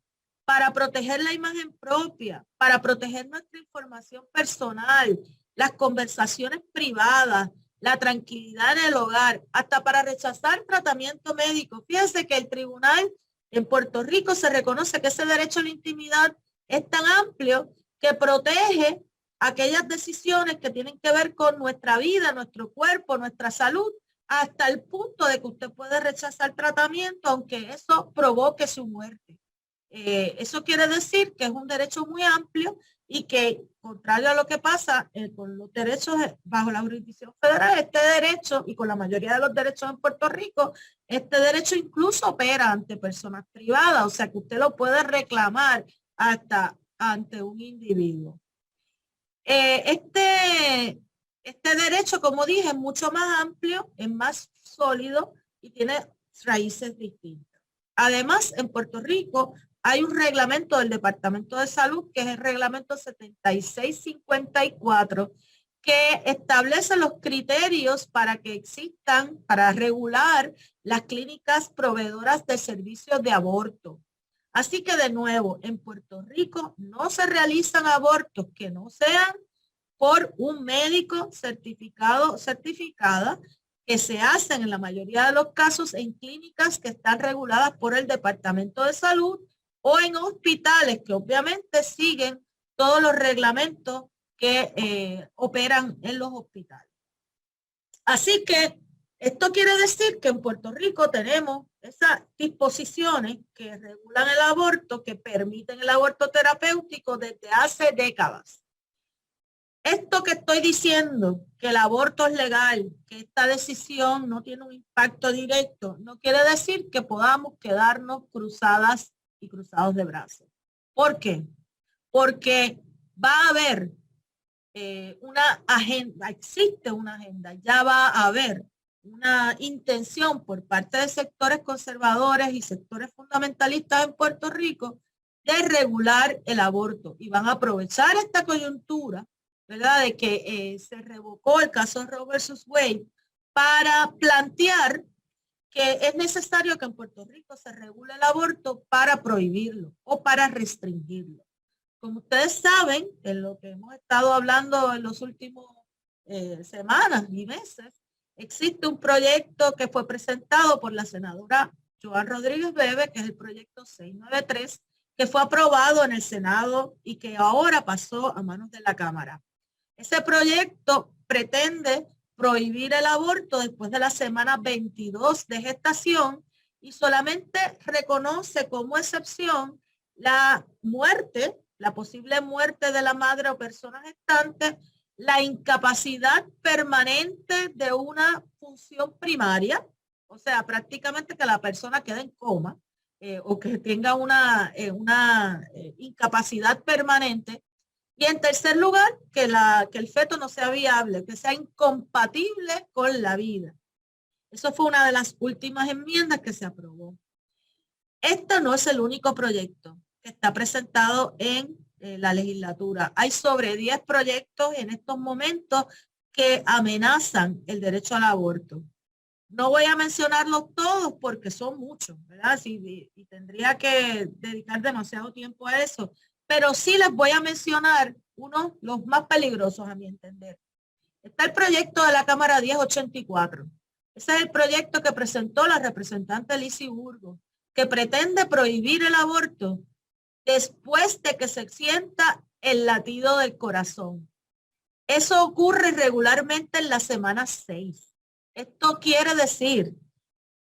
para proteger la imagen propia, para proteger nuestra información personal, las conversaciones privadas, la tranquilidad en el hogar, hasta para rechazar tratamiento médico. Fíjense que el tribunal en Puerto Rico se reconoce que ese derecho a la intimidad es tan amplio que protege aquellas decisiones que tienen que ver con nuestra vida, nuestro cuerpo, nuestra salud, hasta el punto de que usted puede rechazar tratamiento aunque eso provoque su muerte. Eso quiere decir que es un derecho muy amplio y que, contrario a lo que pasa con los derechos bajo la jurisdicción federal, este derecho, y con la mayoría de los derechos en Puerto Rico, este derecho incluso opera ante personas privadas, o sea que usted lo puede reclamar hasta ante un individuo. Este derecho, como dije, es mucho más amplio, es más sólido y tiene raíces distintas. Además, en Puerto Rico hay un reglamento del Departamento de Salud, que es el reglamento 7654, que establece los criterios para que existan, para regular las clínicas proveedoras de servicios de aborto. Así que de nuevo, en Puerto Rico no se realizan abortos que no sean por un médico certificada, que se hacen en la mayoría de los casos en clínicas que están reguladas por el Departamento de Salud o en hospitales que obviamente siguen todos los reglamentos que operan en los hospitales. Así que esto quiere decir que en Puerto Rico tenemos esas disposiciones que regulan el aborto, que permiten el aborto terapéutico desde hace décadas. Esto que estoy diciendo, que el aborto es legal, que esta decisión no tiene un impacto directo, no quiere decir que podamos quedarnos cruzadas y cruzados de brazos. ¿Por qué? Porque va a haber una agenda, existe una agenda, ya va a haber una intención por parte de sectores conservadores y sectores fundamentalistas en Puerto Rico de regular el aborto y van a aprovechar esta coyuntura, ¿verdad?, de que se revocó el caso Roe versus Wade para plantear que es necesario que en Puerto Rico se regule el aborto para prohibirlo o para restringirlo. Como ustedes saben, en lo que hemos estado hablando en los últimos semanas y meses, existe un proyecto que fue presentado por la senadora Joan Rodríguez Bebe, que es el proyecto 693, que fue aprobado en el Senado y que ahora pasó a manos de la Cámara. Ese proyecto pretende prohibir el aborto después de la semana 22 de gestación y solamente reconoce como excepción la muerte, la posible muerte de la madre o persona gestante, la incapacidad permanente de una función primaria, o sea, prácticamente que la persona quede en coma o que tenga una incapacidad permanente. Y en tercer lugar, que el feto no sea viable, que sea incompatible con la vida. Eso fue una de las últimas enmiendas que se aprobó. Este no es el único proyecto que está presentado en la legislatura. Hay sobre 10 proyectos en estos momentos que amenazan el derecho al aborto. No voy a mencionarlos todos porque son muchos, ¿verdad? Y tendría que dedicar demasiado tiempo a eso. Pero sí les voy a mencionar los más peligrosos a mi entender. Está el proyecto de la Cámara 1084. Ese es el proyecto que presentó la representante Lizy Burgos, que pretende prohibir el aborto después de que se sienta el latido del corazón. Eso ocurre regularmente en la semana 6. Esto quiere decir,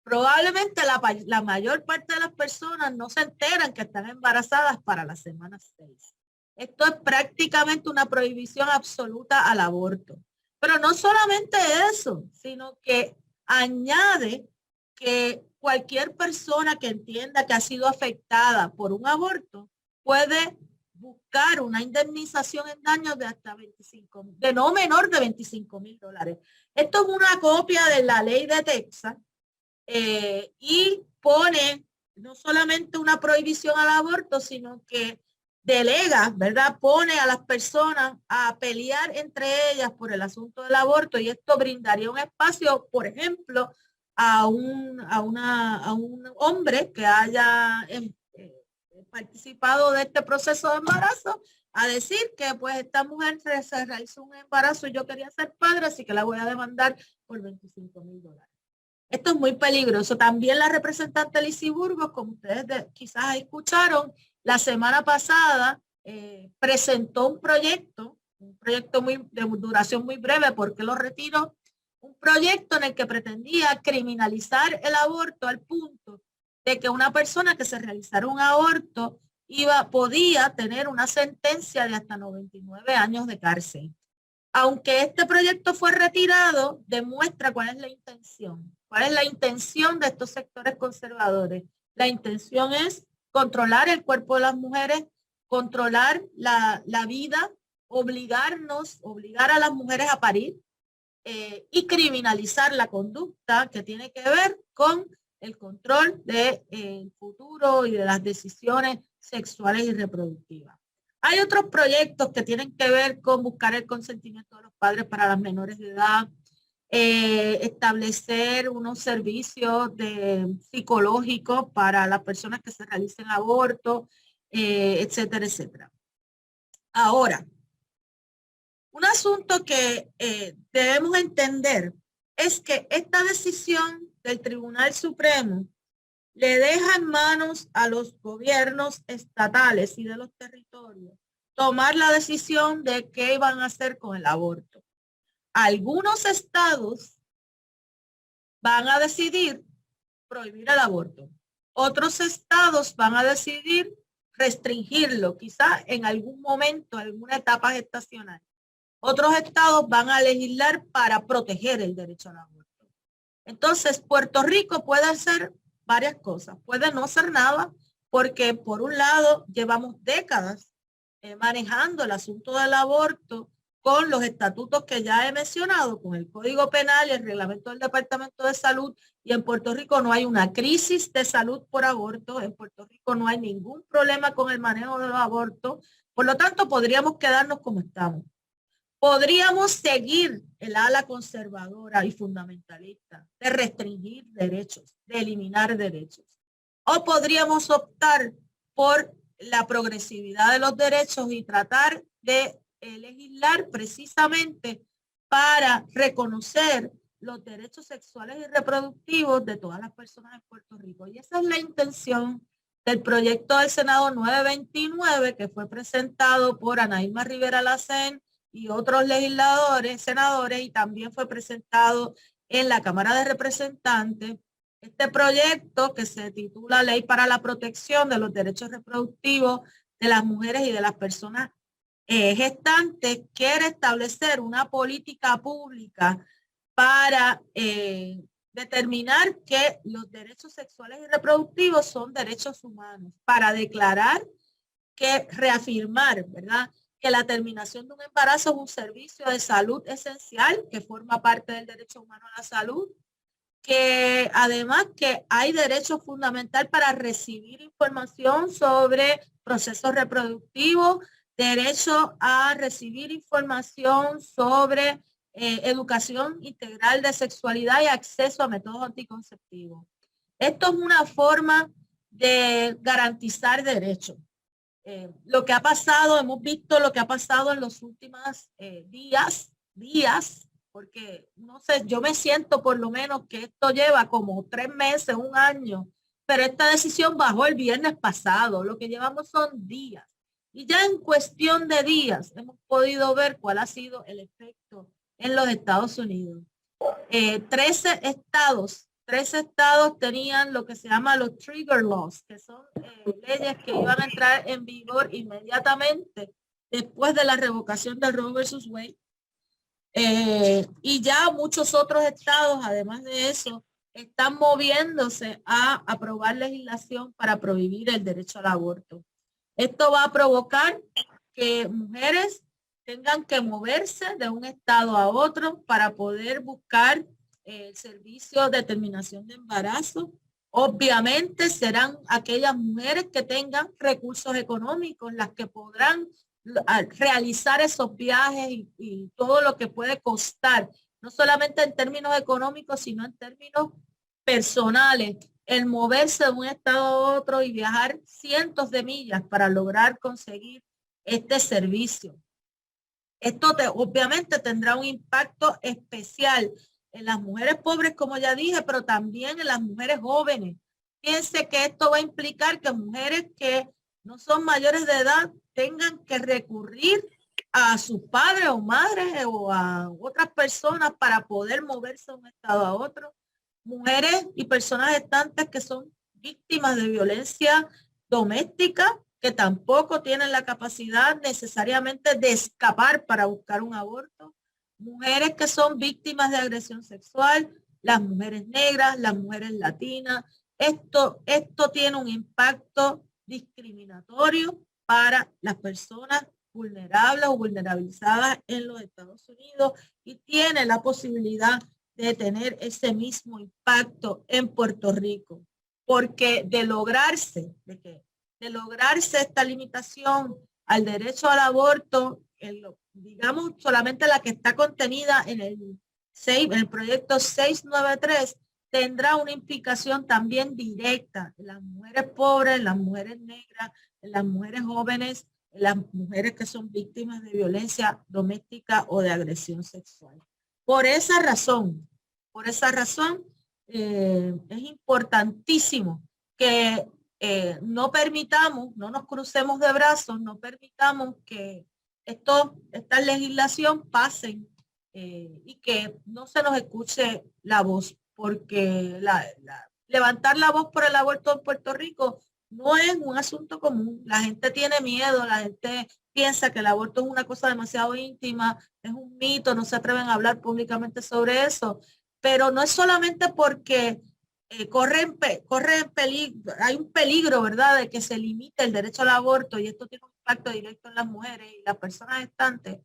probablemente la mayor parte de las personas no se enteran que están embarazadas para la semana 6. Esto es prácticamente una prohibición absoluta al aborto. Pero no solamente eso, sino que añade que cualquier persona que entienda que ha sido afectada por un aborto puede buscar una indemnización en daños de hasta de no menor de $25,000. Esto es una copia de la ley de Texas y pone no solamente una prohibición al aborto, sino que delega, ¿verdad? Pone a las personas a pelear entre ellas por el asunto del aborto, y esto brindaría un espacio, por ejemplo, a un hombre que haya participado de este proceso de embarazo, a decir que pues esta mujer se realizó un embarazo y yo quería ser padre, así que la voy a demandar por $25,000. Esto es muy peligroso. También la representante Lizy Burgos, como ustedes quizás escucharon, la semana pasada presentó un proyecto de duración muy breve, porque lo retiró, un proyecto en el que pretendía criminalizar el aborto al punto de que una persona que se realizara un aborto podía tener una sentencia de hasta 99 años de cárcel. Aunque este proyecto fue retirado, demuestra cuál es la intención. ¿Cuál es la intención de estos sectores conservadores? La intención es controlar el cuerpo de las mujeres, controlar la vida, obligar a las mujeres a parir y criminalizar la conducta que tiene que ver con el control del futuro y de las decisiones sexuales y reproductivas. Hay otros proyectos que tienen que ver con buscar el consentimiento de los padres para las menores de edad, establecer unos servicios psicológicos para las personas que se realicen aborto, etcétera, etcétera. Ahora, un asunto que debemos entender es que esta decisión del Tribunal Supremo le deja en manos a los gobiernos estatales y de los territorios tomar la decisión de qué van a hacer con el aborto. Algunos estados van a decidir prohibir el aborto. Otros estados van a decidir restringirlo, quizá en algún momento, en alguna etapa gestacional. Otros estados van a legislar para proteger el derecho al aborto. Entonces, Puerto Rico puede hacer varias cosas. Puede no hacer nada, porque por un lado llevamos décadas manejando el asunto del aborto con los estatutos que ya he mencionado, con el Código Penal y el reglamento del Departamento de Salud, y en Puerto Rico no hay una crisis de salud por aborto. En Puerto Rico no hay ningún problema con el manejo de los abortos. Por lo tanto, podríamos quedarnos como estamos. Podríamos seguir el ala conservadora y fundamentalista de restringir derechos, de eliminar derechos. O podríamos optar por la progresividad de los derechos y tratar de legislar precisamente para reconocer los derechos sexuales y reproductivos de todas las personas en Puerto Rico. Y esa es la intención del proyecto del Senado 929, que fue presentado por Ana Irma Rivera Lacén y otros legisladores, senadores, y también fue presentado en la Cámara de Representantes. Este proyecto, que se titula Ley para la Protección de los Derechos Reproductivos de las Mujeres y de las Personas gestantes, quiere establecer una política pública para determinar que los derechos sexuales y reproductivos son derechos humanos, para declarar reafirmar, ¿verdad?, que la terminación de un embarazo es un servicio de salud esencial que forma parte del derecho humano a la salud, que además que hay derecho fundamental para recibir información sobre procesos reproductivos, derecho a recibir información sobre educación integral de sexualidad y acceso a métodos anticonceptivos. Esto es una forma de garantizar derechos. Lo que ha pasado, hemos visto lo que ha pasado en los últimos días, porque no sé, yo me siento por lo menos que esto lleva como 3 meses, 1 año, pero esta decisión bajó el viernes pasado. Lo que llevamos son días. Y ya en cuestión de días hemos podido ver cuál ha sido el efecto en los Estados Unidos. 13 estados tenían lo que se llama los trigger laws, que son leyes que iban a entrar en vigor inmediatamente después de la revocación del Roe versus Wade. Y ya muchos otros estados, además de eso, están moviéndose a aprobar legislación para prohibir el derecho al aborto. Esto va a provocar que mujeres tengan que moverse de un estado a otro para poder buscar el servicio de terminación de embarazo. Obviamente serán aquellas mujeres que tengan recursos económicos las que podrán realizar esos viajes y todo lo que puede costar, no solamente en términos económicos, sino en términos personales, el moverse de un estado a otro y viajar cientos de millas para lograr conseguir este servicio. Esto obviamente tendrá un impacto especial en las mujeres pobres, como ya dije, pero también en las mujeres jóvenes. Fíjense que esto va a implicar que mujeres que no son mayores de edad tengan que recurrir a sus padres o madres o a otras personas para poder moverse de un estado a otro. Mujeres y personas gestantes que son víctimas de violencia doméstica, que tampoco tienen la capacidad necesariamente de escapar para buscar un aborto. Mujeres que son víctimas de agresión sexual, las mujeres negras, las mujeres latinas. Esto tiene un impacto discriminatorio para las personas vulnerables o vulnerabilizadas en los Estados Unidos y tiene la posibilidad de tener ese mismo impacto en Puerto Rico. Porque de lograrse esta limitación al derecho al aborto, digamos solamente la que está contenida en el proyecto 693, tendrá una implicación también directa en las mujeres pobres, en las mujeres negras, en las mujeres jóvenes, en las mujeres que son víctimas de violencia doméstica o de agresión sexual. Por esa razón, es importantísimo que no nos crucemos de brazos, no permitamos que esta legislación pase y que no se nos escuche la voz, porque levantar la voz por el aborto en Puerto Rico no es un asunto común. La gente tiene miedo, la gente piensa que el aborto es una cosa demasiado íntima, es un mito, no se atreven a hablar públicamente sobre eso, pero no es solamente porque corre en peligro, hay un peligro, ¿verdad?, de que se limite el derecho al aborto y esto tiene un impacto directo en las mujeres y las personas gestantes,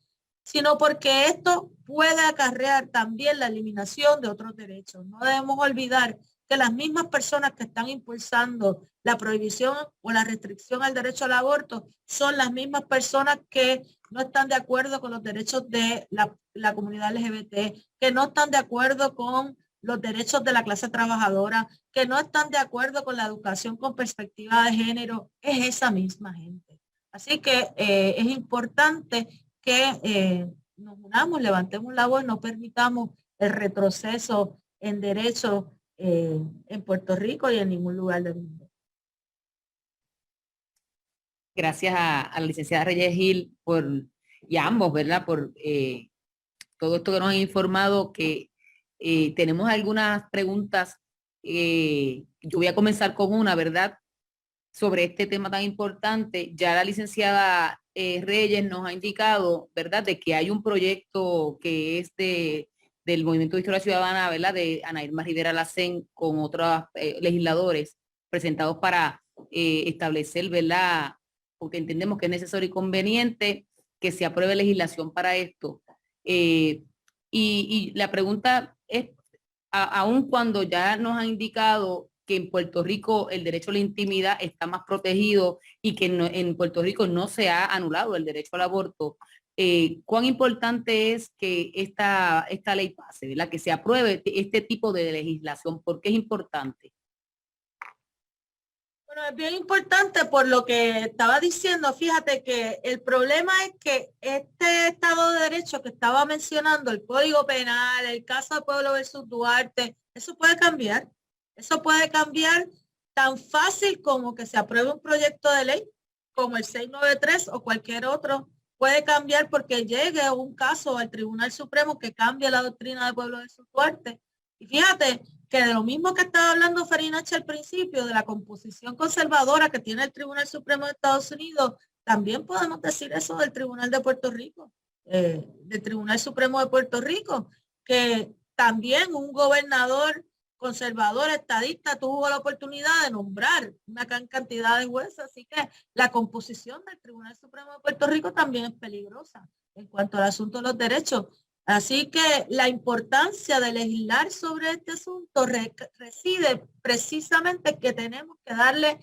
sino porque esto puede acarrear también la eliminación de otros derechos. No debemos olvidar que las mismas personas que están impulsando la prohibición o la restricción al derecho al aborto son las mismas personas que no están de acuerdo con los derechos de la comunidad LGBT, que no están de acuerdo con los derechos de la clase trabajadora, que no están de acuerdo con la educación con perspectiva de género, es esa misma gente. Así que es importante que nos unamos, levantemos la voz, no permitamos el retroceso en derechos en Puerto Rico y en ningún lugar del mundo. Gracias a la licenciada Reyes Gil y a ambos, ¿verdad?, por todo esto que nos han informado, que tenemos algunas preguntas. Yo voy a comenzar con una, ¿verdad?, sobre este tema tan importante. Ya la licenciada Reyes nos ha indicado, ¿verdad?, de que hay un proyecto que es del Movimiento de Victoria Ciudadana, ¿verdad?, de Ana Irma Rivera Lacén con otros legisladores presentados para establecer, ¿verdad?, porque entendemos que es necesario y conveniente que se apruebe legislación para esto. Y la pregunta es, aun cuando ya nos han indicado que en Puerto Rico el derecho a la intimidad está más protegido y que en Puerto Rico no se ha anulado el derecho al aborto, ¿cuán importante es que esta ley pase, ¿verdad?, que se apruebe este tipo de legislación? ¿Por qué es importante? Bueno, es bien importante por lo que estaba diciendo. Fíjate que el problema es que este Estado de Derecho que estaba mencionando, el Código Penal, el caso de Pueblo versus Duarte, eso puede cambiar. Eso puede cambiar tan fácil como que se apruebe un proyecto de ley, como el 693 o cualquier otro. Puede cambiar porque llegue un caso al Tribunal Supremo que cambie la doctrina de Pueblo versus Duarte. Y fíjate que de lo mismo que estaba hablando Farinache al principio, de la composición conservadora que tiene el Tribunal Supremo de Estados Unidos, también podemos decir eso del Tribunal de Puerto Rico, del Tribunal Supremo de Puerto Rico, que también un gobernador conservador, estadista, tuvo la oportunidad de nombrar una gran cantidad de jueces, así que la composición del Tribunal Supremo de Puerto Rico también es peligrosa en cuanto al asunto de los derechos. Así que la importancia de legislar sobre este asunto reside precisamente en que tenemos que darle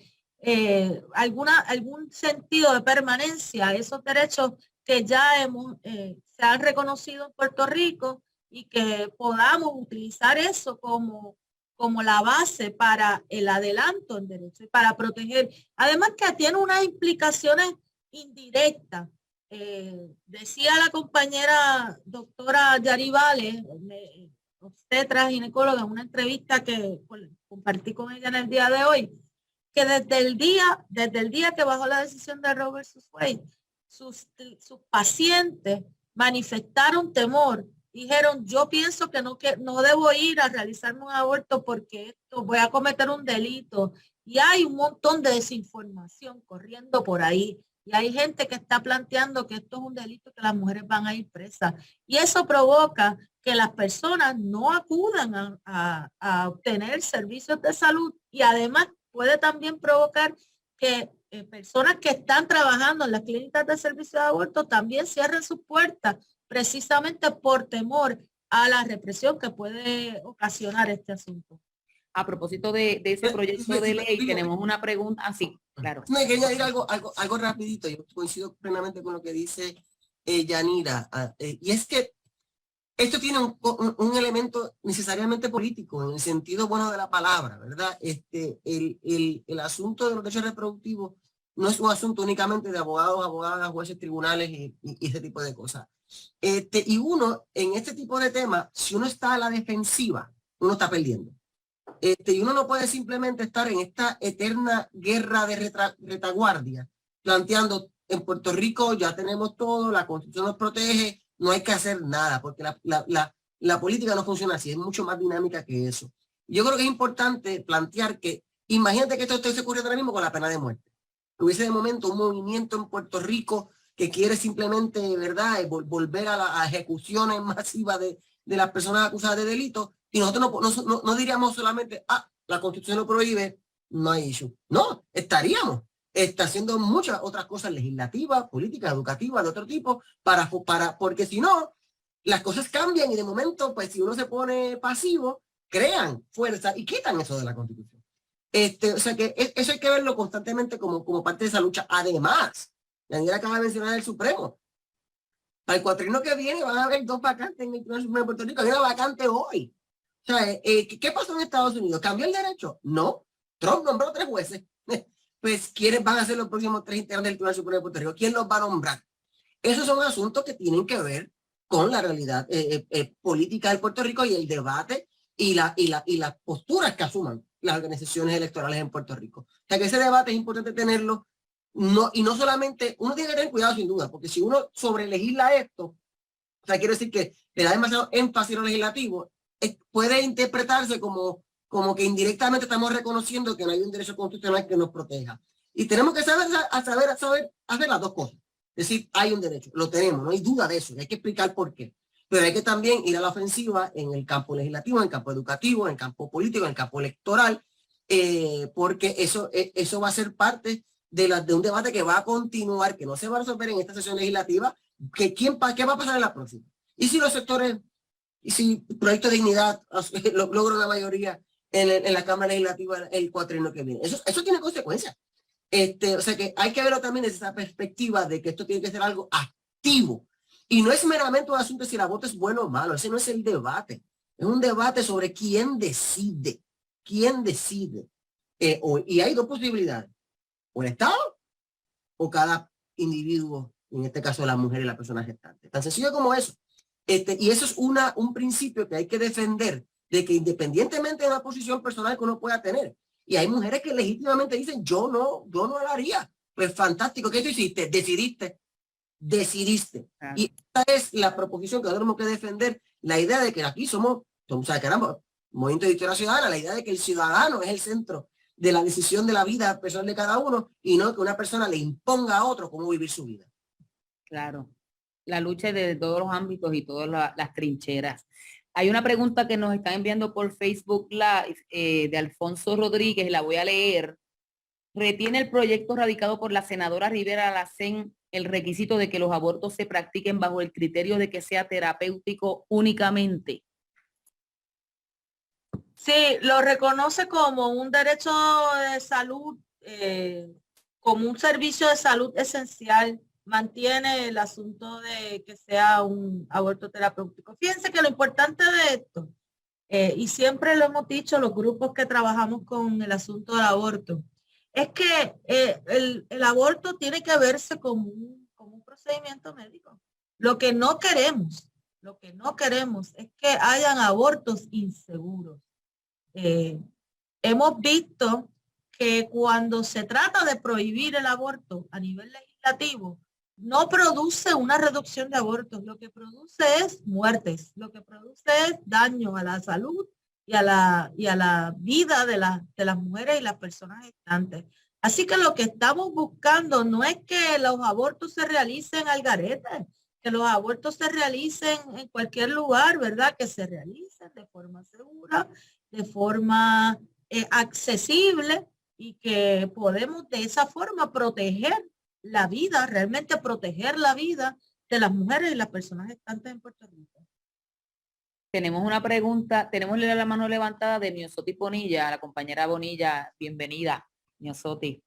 algún sentido de permanencia a esos derechos que ya se han reconocido en Puerto Rico y que podamos utilizar eso como la base para el adelanto en derecho y para proteger. Además que tiene unas implicaciones indirectas. Decía la compañera doctora Yaribales, obstetra ginecóloga, en una entrevista que compartí con ella en el día de hoy, que desde el día que bajó la decisión de Roe versus Wade, sus pacientes manifestaron temor. Dijeron, yo pienso que no debo ir a realizarme un aborto porque voy a cometer un delito. Y hay un montón de desinformación corriendo por ahí. Y hay gente que está planteando que esto es un delito, que las mujeres van a ir presas. Y eso provoca que las personas no acudan a obtener servicios de salud. Y además puede también provocar que personas que están trabajando en las clínicas de servicio de aborto también cierren sus puertas precisamente por temor a la represión que puede ocasionar este asunto. A propósito de ese proyecto de ley, tenemos una pregunta. Ah, sí, claro. No, quería añadir algo rapidito. Yo coincido plenamente con lo que dice Yanira. Y es que esto tiene un elemento necesariamente político, en el sentido bueno de la palabra, ¿verdad? El asunto de los derechos reproductivos no es un asunto únicamente de abogados, abogadas, jueces, tribunales y ese tipo de cosas. Y uno, en este tipo de temas, si uno está a la defensiva, uno está perdiendo. Y uno no puede simplemente estar en esta eterna guerra de retaguardia, planteando en Puerto Rico ya tenemos todo, la Constitución nos protege, no hay que hacer nada, porque la política no funciona así, es mucho más dinámica que eso. Yo creo que es importante plantear que, imagínate que esto se ocurre ahora mismo con la pena de muerte. Hubiese de momento un movimiento en Puerto Rico que quiere simplemente, ¿verdad?, volver a ejecuciones masivas de las personas acusadas de delitos, y nosotros no diríamos solamente, la Constitución lo prohíbe, no hay issue. No, estaríamos haciendo muchas otras cosas legislativas, políticas, educativas, de otro tipo, porque si no, las cosas cambian y de momento, pues si uno se pone pasivo, crean fuerza y quitan eso de la Constitución. O sea que eso hay que verlo constantemente como parte de esa lucha. Además, Daniela acaba de mencionar el Supremo. Para el cuatrienio que viene van a haber 2 vacantes en el Tribunal Supremo de Puerto Rico. Hay una vacante hoy. O sea, ¿qué pasó en Estados Unidos? ¿Cambió el derecho? No. Trump nombró 3 jueces. Pues, ¿quiénes van a ser los próximos 3 integrantes del Tribunal Supremo de Puerto Rico? ¿Quién los va a nombrar? Esos son asuntos que tienen que ver con la realidad política de Puerto Rico y el debate y las posturas que asuman las organizaciones electorales en Puerto Rico. O sea, que ese debate es importante tenerlo. Y no solamente, uno tiene que tener cuidado sin duda, porque si uno sobrelegisla esto, o sea, quiero decir que le da demasiado énfasis a lo legislativo, puede interpretarse como que indirectamente estamos reconociendo que no hay un derecho constitucional que nos proteja. Y tenemos que saber hacer las dos cosas. Es decir, hay un derecho, lo tenemos, no hay duda de eso, y hay que explicar por qué. Pero hay que también ir a la ofensiva en el campo legislativo, en el campo educativo, en el campo político, en el campo electoral, porque eso va a ser parte de un debate que va a continuar, que no se va a resolver en esta sesión legislativa, ¿qué va a pasar en la próxima? Y si los sectores, y si el Proyecto de Dignidad logra una mayoría en la Cámara Legislativa el cuatrienio que viene. Eso tiene consecuencias. O sea que hay que verlo también desde esa perspectiva de que esto tiene que ser algo activo. Y no es meramente un asunto de si el aborto es bueno o malo. Ese no es el debate. Es un debate sobre quién decide. ¿Quién decide? Y hay 2 posibilidades. O el Estado o cada individuo, en este caso la mujer y la persona gestante. Tan sencillo como eso. Y eso es un principio que hay que defender, de que independientemente de la posición personal que uno pueda tener, y hay mujeres que legítimamente dicen, yo no lo haría. Pues fantástico, ¿qué tú hiciste? Decidiste. Claro. Y esta es la proposición que tenemos que defender, la idea de que aquí somos, o sea, caramba, Movimiento de Victoria Ciudadana, la idea de que el ciudadano es el centro de la decisión de la vida personal de cada uno, y no que una persona le imponga a otro cómo vivir su vida. Claro. La lucha de todos los ámbitos y todas las trincheras. Hay una pregunta que nos están enviando por Facebook Live de Alfonso Rodríguez, la voy a leer. ¿Retiene el proyecto radicado por la senadora Rivera Lacén el requisito de que los abortos se practiquen bajo el criterio de que sea terapéutico únicamente? Sí, lo reconoce como un derecho de salud, como un servicio de salud esencial. Mantiene el asunto de que sea un aborto terapéutico. Fíjense que lo importante de esto, y siempre lo hemos dicho los grupos que trabajamos con el asunto del aborto, es que el aborto tiene que verse como un procedimiento médico. Lo que no queremos es que hayan abortos inseguros. Hemos visto que cuando se trata de prohibir el aborto a nivel legislativo, no produce una reducción de abortos, lo que produce es muertes, lo que produce es daño a la salud y a la vida de las mujeres y las personas gestantes. Así que lo que estamos buscando no es que los abortos se realicen al garete, que los abortos se realicen en cualquier lugar, ¿verdad? Que se realicen de forma segura, de forma accesible, y que podemos de esa forma proteger la vida, realmente proteger la vida de las mujeres y las personas gestantes en Puerto Rico. Tenemos una pregunta, tenemos la mano levantada de Miosoti Bonilla, la compañera Bonilla, bienvenida, Miosoti.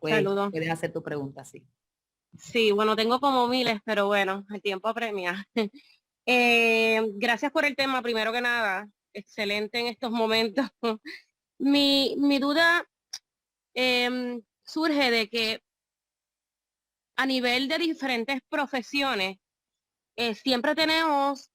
Saludos. Puedes hacer tu pregunta, sí. Sí, bueno, tengo como miles, pero bueno, el tiempo apremia. Gracias por el tema, primero que nada. Excelente en estos momentos. Mi duda surge de que a nivel de diferentes profesiones, siempre tenemos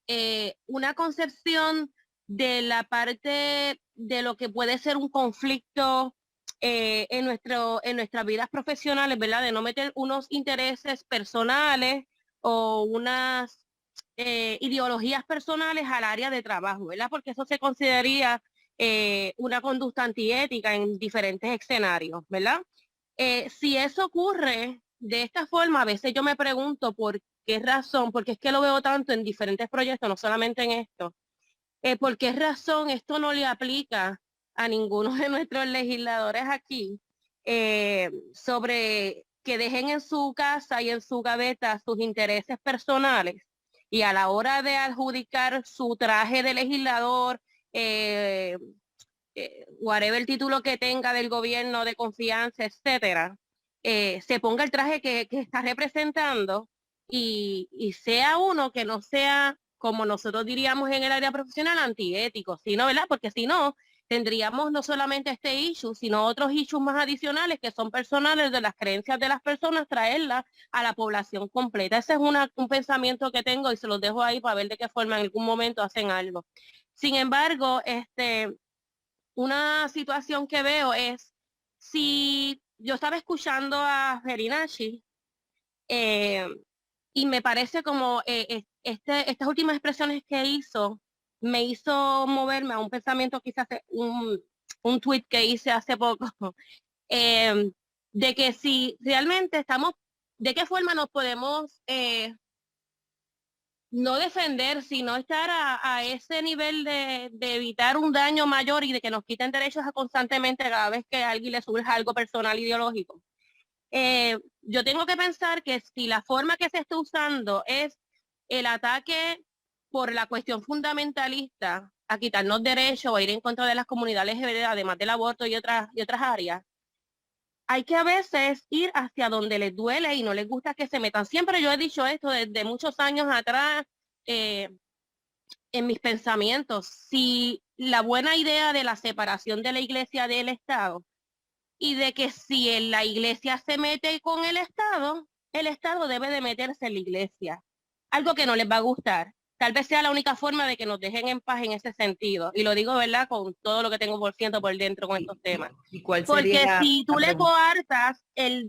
una concepción de la parte de lo que puede ser un conflicto en nuestras vidas profesionales, ¿verdad? De no meter unos intereses personales o unas ideologías personales al área de trabajo, ¿verdad? Porque eso se consideraría una conducta antiética en diferentes escenarios, ¿verdad? Si eso ocurre de esta forma, a veces yo me pregunto por qué razón, porque es que lo veo tanto en diferentes proyectos, no solamente en esto, por qué razón esto no le aplica a ninguno de nuestros legisladores aquí, sobre que dejen en su casa y en su gaveta sus intereses personales y a la hora de adjudicar su traje de legislador, whatever el título que tenga del gobierno de confianza, etcétera, se ponga el traje que está representando y sea uno que no sea, como nosotros diríamos en el área profesional, antiético, sino, ¿verdad? Porque si no, tendríamos no solamente este issue, sino otros issues más adicionales que son personales de las creencias de las personas, traerlas a la población completa. Ese es un pensamiento que tengo y se los dejo ahí para ver de qué forma en algún momento hacen algo. Sin embargo, una situación que veo es, si yo estaba escuchando a Ferinashi, y me parece como estas últimas expresiones que hizo, me hizo moverme a un pensamiento, quizás un tweet que hice hace poco, de que si realmente estamos, ¿de qué forma nos podemos no defender, sino estar a ese nivel de evitar un daño mayor y de que nos quiten derechos constantemente cada vez que a alguien le surja algo personal ideológico? Yo tengo que pensar que si la forma que se está usando es el ataque por la cuestión fundamentalista a quitarnos derechos o a ir en contra de las comunidades LGBT, además del aborto y otras áreas, hay que a veces ir hacia donde les duele y no les gusta que se metan. Siempre yo he dicho esto desde muchos años atrás, en mis pensamientos. Si la buena idea de la separación de la iglesia del Estado y de que si la iglesia se mete con el Estado debe de meterse en la iglesia. Algo que no les va a gustar. Tal vez sea la única forma de que nos dejen en paz en ese sentido. Y lo digo, ¿verdad? Con todo lo que tengo por ciento por dentro con estos temas. ¿Y cuál Porque sería si tú la le pregunta? coartas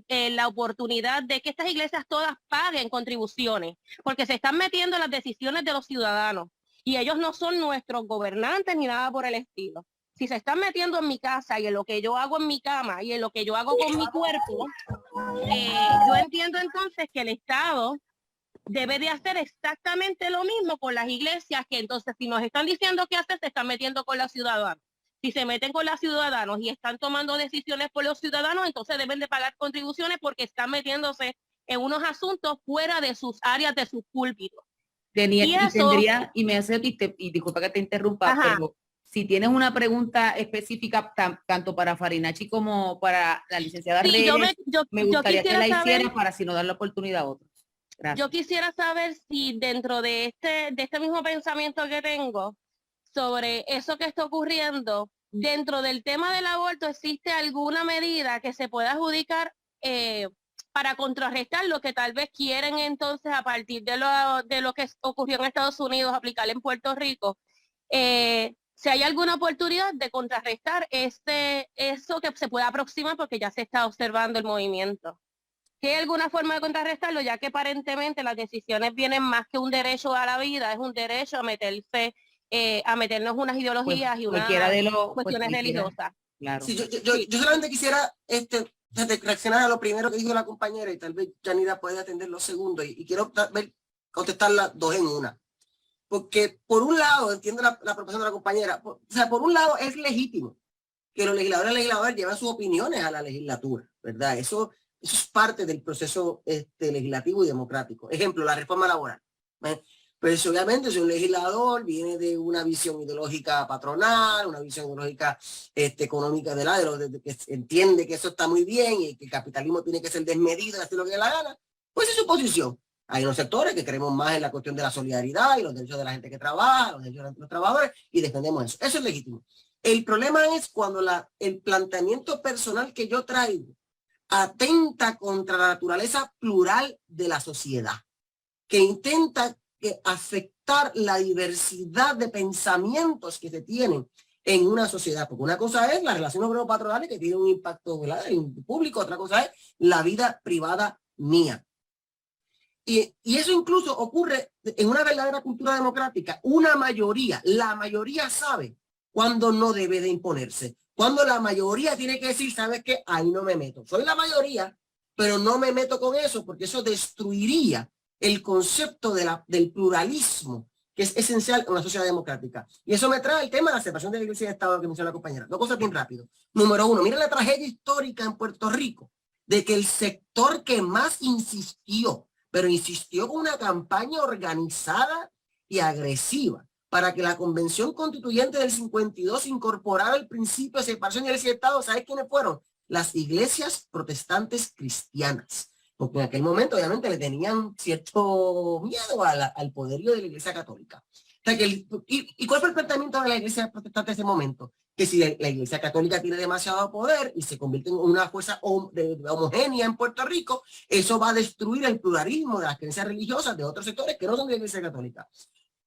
la oportunidad de que estas iglesias todas paguen contribuciones, porque se están metiendo en las decisiones de los ciudadanos y ellos no son nuestros gobernantes ni nada por el estilo. Si se están metiendo en mi casa y en lo que yo hago en mi cama y en lo que yo hago con mi cuerpo, yo entiendo entonces que el Estado debe de hacer exactamente lo mismo con las iglesias, que entonces si nos están diciendo qué hacer, se están metiendo con los ciudadanos. Si se meten con los ciudadanos y están tomando decisiones por los ciudadanos, entonces deben de pagar contribuciones porque están metiéndose en unos asuntos fuera de sus áreas, de sus púlpitos. Y me hace, y disculpa que te interrumpa, Ajá. pero si tienes una pregunta específica tanto para Farinacci como para la licenciada Sí, Reyes, me gustaría que la saber, hiciera para si no dar la oportunidad a otros. Gracias. Yo quisiera saber si dentro de este mismo pensamiento que tengo sobre eso que está ocurriendo, dentro del tema del aborto, ¿existe alguna medida que se pueda adjudicar para contrarrestar lo que tal vez quieren entonces a partir de lo que ocurrió en Estados Unidos, aplicar en Puerto Rico? Si hay alguna oportunidad de contrarrestar eso que se pueda aproximar porque ya se está observando el movimiento. ¿Si hay alguna forma de contrarrestarlo? Ya que aparentemente las decisiones vienen más que un derecho a la vida, es un derecho a meterse, a meternos unas ideologías y unas cuestiones religiosas. Claro. Sí, yo solamente quisiera reaccionar a lo primero que dijo la compañera y tal vez Yanira puede atender lo segundo y quiero contestar las dos en una. Porque por un lado, entiendo la proposición de la compañera, o sea, por un lado es legítimo que los legisladores y legisladoras lleven sus opiniones a la legislatura, ¿verdad? Eso es parte del proceso legislativo y democrático. Ejemplo, la reforma laboral. Pues obviamente si un legislador viene de una visión ideológica patronal, una visión ideológica económica de que entiende que eso está muy bien y que el capitalismo tiene que ser desmedido y hacer lo que le da la gana, pues es su posición. Hay unos sectores que creemos más en la cuestión de la solidaridad y los derechos de la gente que trabaja, los derechos de los trabajadores, y defendemos eso. Eso es legítimo. El problema es cuando el planteamiento personal que yo traigo atenta contra la naturaleza plural de la sociedad, que intenta afectar la diversidad de pensamientos que se tienen en una sociedad. Porque una cosa es la relación obrero-patronal que tiene un impacto, ¿verdad?, en público, otra cosa es la vida privada mía. Y eso incluso ocurre en una verdadera cultura democrática. La mayoría sabe cuándo no debe de imponerse. Cuando la mayoría tiene que decir, ¿sabes qué? Ahí no me meto. Soy la mayoría, pero no me meto con eso porque eso destruiría el concepto del pluralismo, que es esencial en una sociedad democrática. Y eso me trae el tema de la separación de la Iglesia y del Estado que mencionó la compañera. Dos cosas bien rápido. Número uno, mira la tragedia histórica en Puerto Rico de que el sector que más insistió, pero insistió con una campaña organizada y agresiva para que la Convención Constituyente del 52 incorporara el principio de separación de Iglesia y Estado. ¿Sabes quiénes fueron? Las iglesias protestantes cristianas. Porque en aquel momento obviamente le tenían cierto miedo al poderío de la Iglesia Católica. O sea, ¿y cuál fue el planteamiento de la Iglesia protestante en ese momento? Que si la Iglesia Católica tiene demasiado poder y se convierte en una fuerza homogénea en Puerto Rico, eso va a destruir el pluralismo de las creencias religiosas de otros sectores que no son de la Iglesia Católica.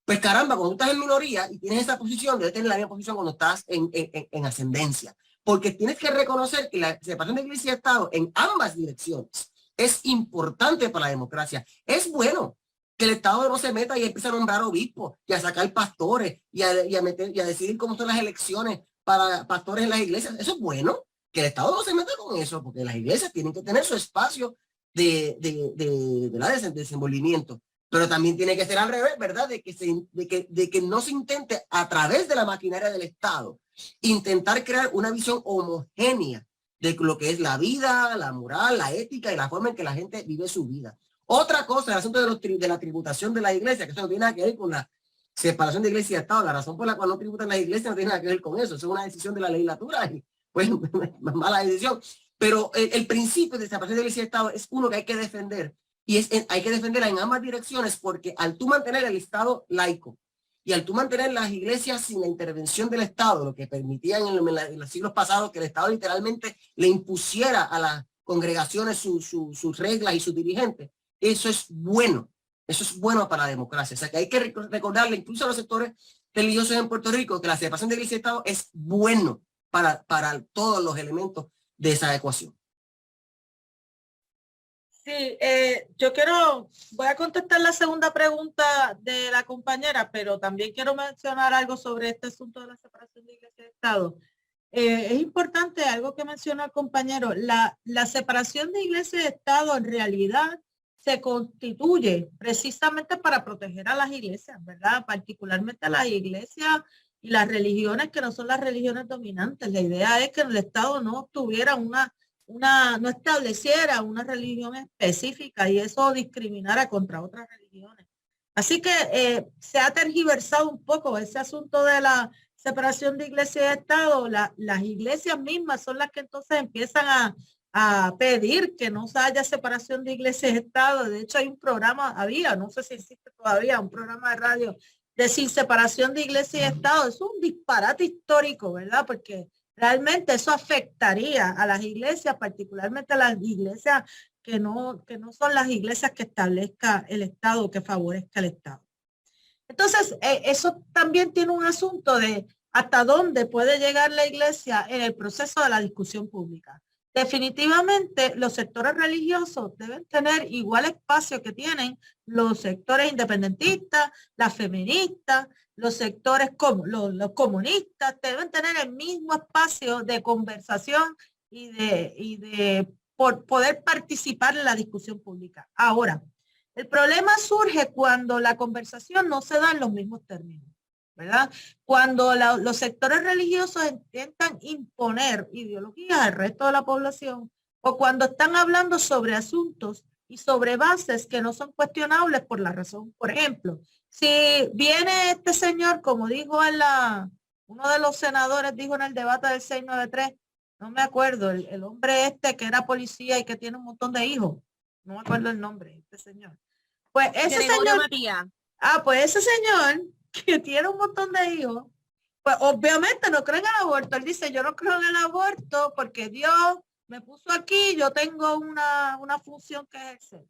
Pues caramba, cuando estás en minoría y tienes esa posición, debes tener la misma posición cuando estás en ascendencia. Porque tienes que reconocer que la separación de Iglesia y Estado en ambas direcciones es importante para la democracia. Es bueno que el Estado no se meta y empiece a nombrar obispos y a sacar pastores y a decidir cómo son las elecciones para pastores en las iglesias. Eso es bueno, que el Estado no se meta con eso, porque las iglesias tienen que tener su espacio de desenvolvimiento. Pero también tiene que ser al revés, ¿verdad? De que no se intente a través de la maquinaria del Estado intentar crear una visión homogénea de lo que es la vida, la moral, la ética y la forma en que la gente vive su vida. Otra cosa, el asunto de la tributación de la iglesia, que eso no tiene nada que ver con la separación de iglesia y Estado. La razón por la cual no tributan las iglesias no tiene nada que ver con eso. Eso es una decisión de la legislatura y pues mala decisión. Pero el principio de separación de iglesia y Estado es uno que hay que defender. Y hay que defenderla en ambas direcciones porque al tú mantener el Estado laico y al tú mantener las iglesias sin la intervención del Estado, lo que permitía en los siglos pasados que el Estado literalmente le impusiera a las congregaciones sus reglas y sus dirigentes, eso es bueno. Eso es bueno para la democracia. O sea que hay que recordarle incluso a los sectores religiosos en Puerto Rico que la separación de iglesia y Estado es bueno para todos los elementos de esa ecuación. Sí, voy a contestar la segunda pregunta de la compañera, pero también quiero mencionar algo sobre este asunto de la separación de iglesia y Estado. Es importante algo que mencionó el compañero, la separación de iglesia y Estado en realidad se constituye precisamente para proteger a las iglesias, ¿verdad? Particularmente a las iglesias y las religiones que no son las religiones dominantes. La idea es que el Estado no tuviera no estableciera una religión específica y eso discriminara contra otras religiones. Así que se ha tergiversado un poco ese asunto de la separación de iglesia y Estado. Las iglesias mismas son las que entonces empiezan a pedir que no haya separación de iglesia y Estado. De hecho, hay un programa, no sé si existe todavía, un programa de radio de sin separación de iglesia y Estado. Es un disparate histórico, ¿verdad? Porque realmente eso afectaría a las iglesias, particularmente a las iglesias que no son las iglesias que establezca el Estado, que favorezca el Estado. Entonces, eso también tiene un asunto de hasta dónde puede llegar la iglesia en el proceso de la discusión pública. Definitivamente, los sectores religiosos deben tener igual espacio que tienen los sectores independentistas, las feministas, los sectores como los comunistas, deben tener el mismo espacio de conversación y de por poder participar en la discusión pública. Ahora, el problema surge cuando la conversación no se da en los mismos términos, ¿verdad? Cuando los sectores religiosos intentan imponer ideologías al resto de la población o cuando están hablando sobre asuntos y sobre bases que no son cuestionables por la razón. Por ejemplo, si viene este señor, como dijo uno de los senadores, dijo en el debate del 693, no me acuerdo, el hombre este que era policía y que tiene un montón de hijos, no me acuerdo el nombre, este señor. Pues ese señor, Matías. pues ese señor que tiene un montón de hijos, pues obviamente no cree en el aborto. Él dice, yo no creo en el aborto porque Dios me puso aquí, yo tengo una función que ejercer.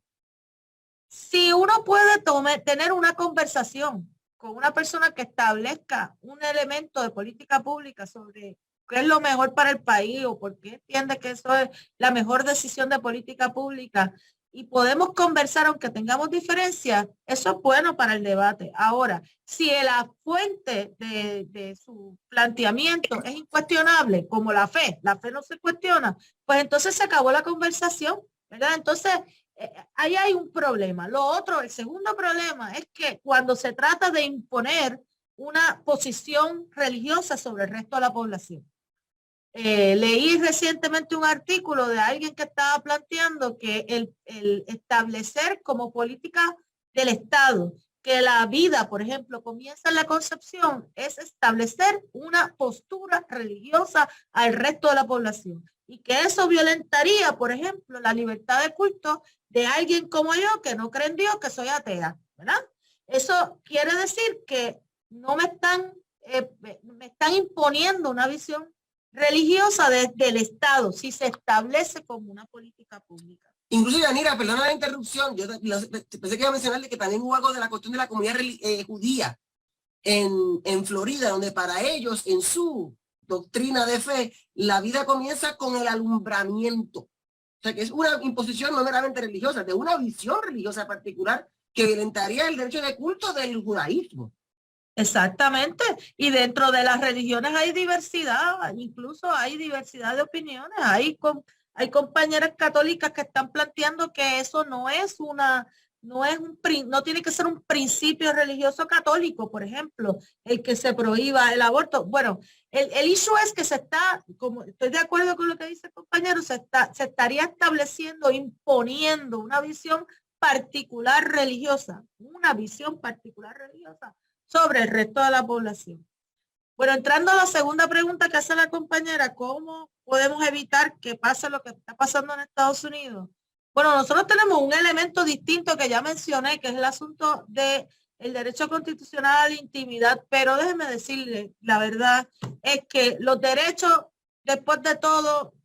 Si uno puede tener una conversación con una persona que establezca un elemento de política pública sobre qué es lo mejor para el país o por qué entiende que eso es la mejor decisión de política pública y podemos conversar aunque tengamos diferencias, eso es bueno para el debate. Ahora, si la fuente de su planteamiento es incuestionable, como la fe no se cuestiona, pues entonces se acabó la conversación, ¿verdad? Entonces, ahí hay un problema. Lo otro, el segundo problema es que cuando se trata de imponer una posición religiosa sobre el resto de la población. Leí recientemente un artículo de alguien que estaba planteando que el establecer como política del Estado que la vida, por ejemplo, comienza en la concepción, es establecer una postura religiosa al resto de la población y que eso violentaría, por ejemplo, la libertad de culto de alguien como yo que no cree en Dios, que soy atea, ¿verdad? Eso quiere decir que no me están imponiendo una visión religiosa desde el Estado, si se establece como una política pública. Incluso, Yanira, perdona la interrupción, yo pensé que iba a mencionarle que también hubo algo de la cuestión de la comunidad judía en Florida, donde para ellos, en su doctrina de fe, la vida comienza con el alumbramiento. O sea, que es una imposición no meramente religiosa, de una visión religiosa particular que violentaría el derecho de culto del judaísmo. Exactamente, y dentro de las religiones hay diversidad, incluso hay diversidad de opiniones, hay compañeras católicas que están planteando que eso no tiene que ser un principio religioso católico, por ejemplo, el que se prohíba el aborto. Bueno, el issue es que como estoy de acuerdo con lo que dice el compañero, se estaría estableciendo, imponiendo una visión particular religiosa sobre el resto de la población. Bueno, entrando a la segunda pregunta que hace la compañera, ¿cómo podemos evitar que pase lo que está pasando en Estados Unidos? Bueno, nosotros tenemos un elemento distinto que ya mencioné, que es el asunto del derecho constitucional a la intimidad, pero déjeme decirle, la verdad es que los derechos, después de todo,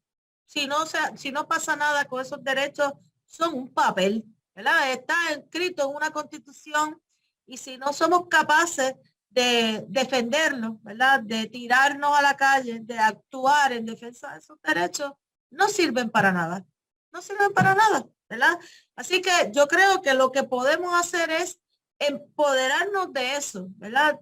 si no pasa nada con esos derechos, son un papel, ¿verdad? Está escrito en una constitución. Y si no somos capaces de defenderlos, ¿verdad? De tirarnos a la calle, de actuar en defensa de esos derechos, no sirven para nada. No sirven para nada, ¿verdad? Así que yo creo que lo que podemos hacer es empoderarnos de eso, ¿verdad?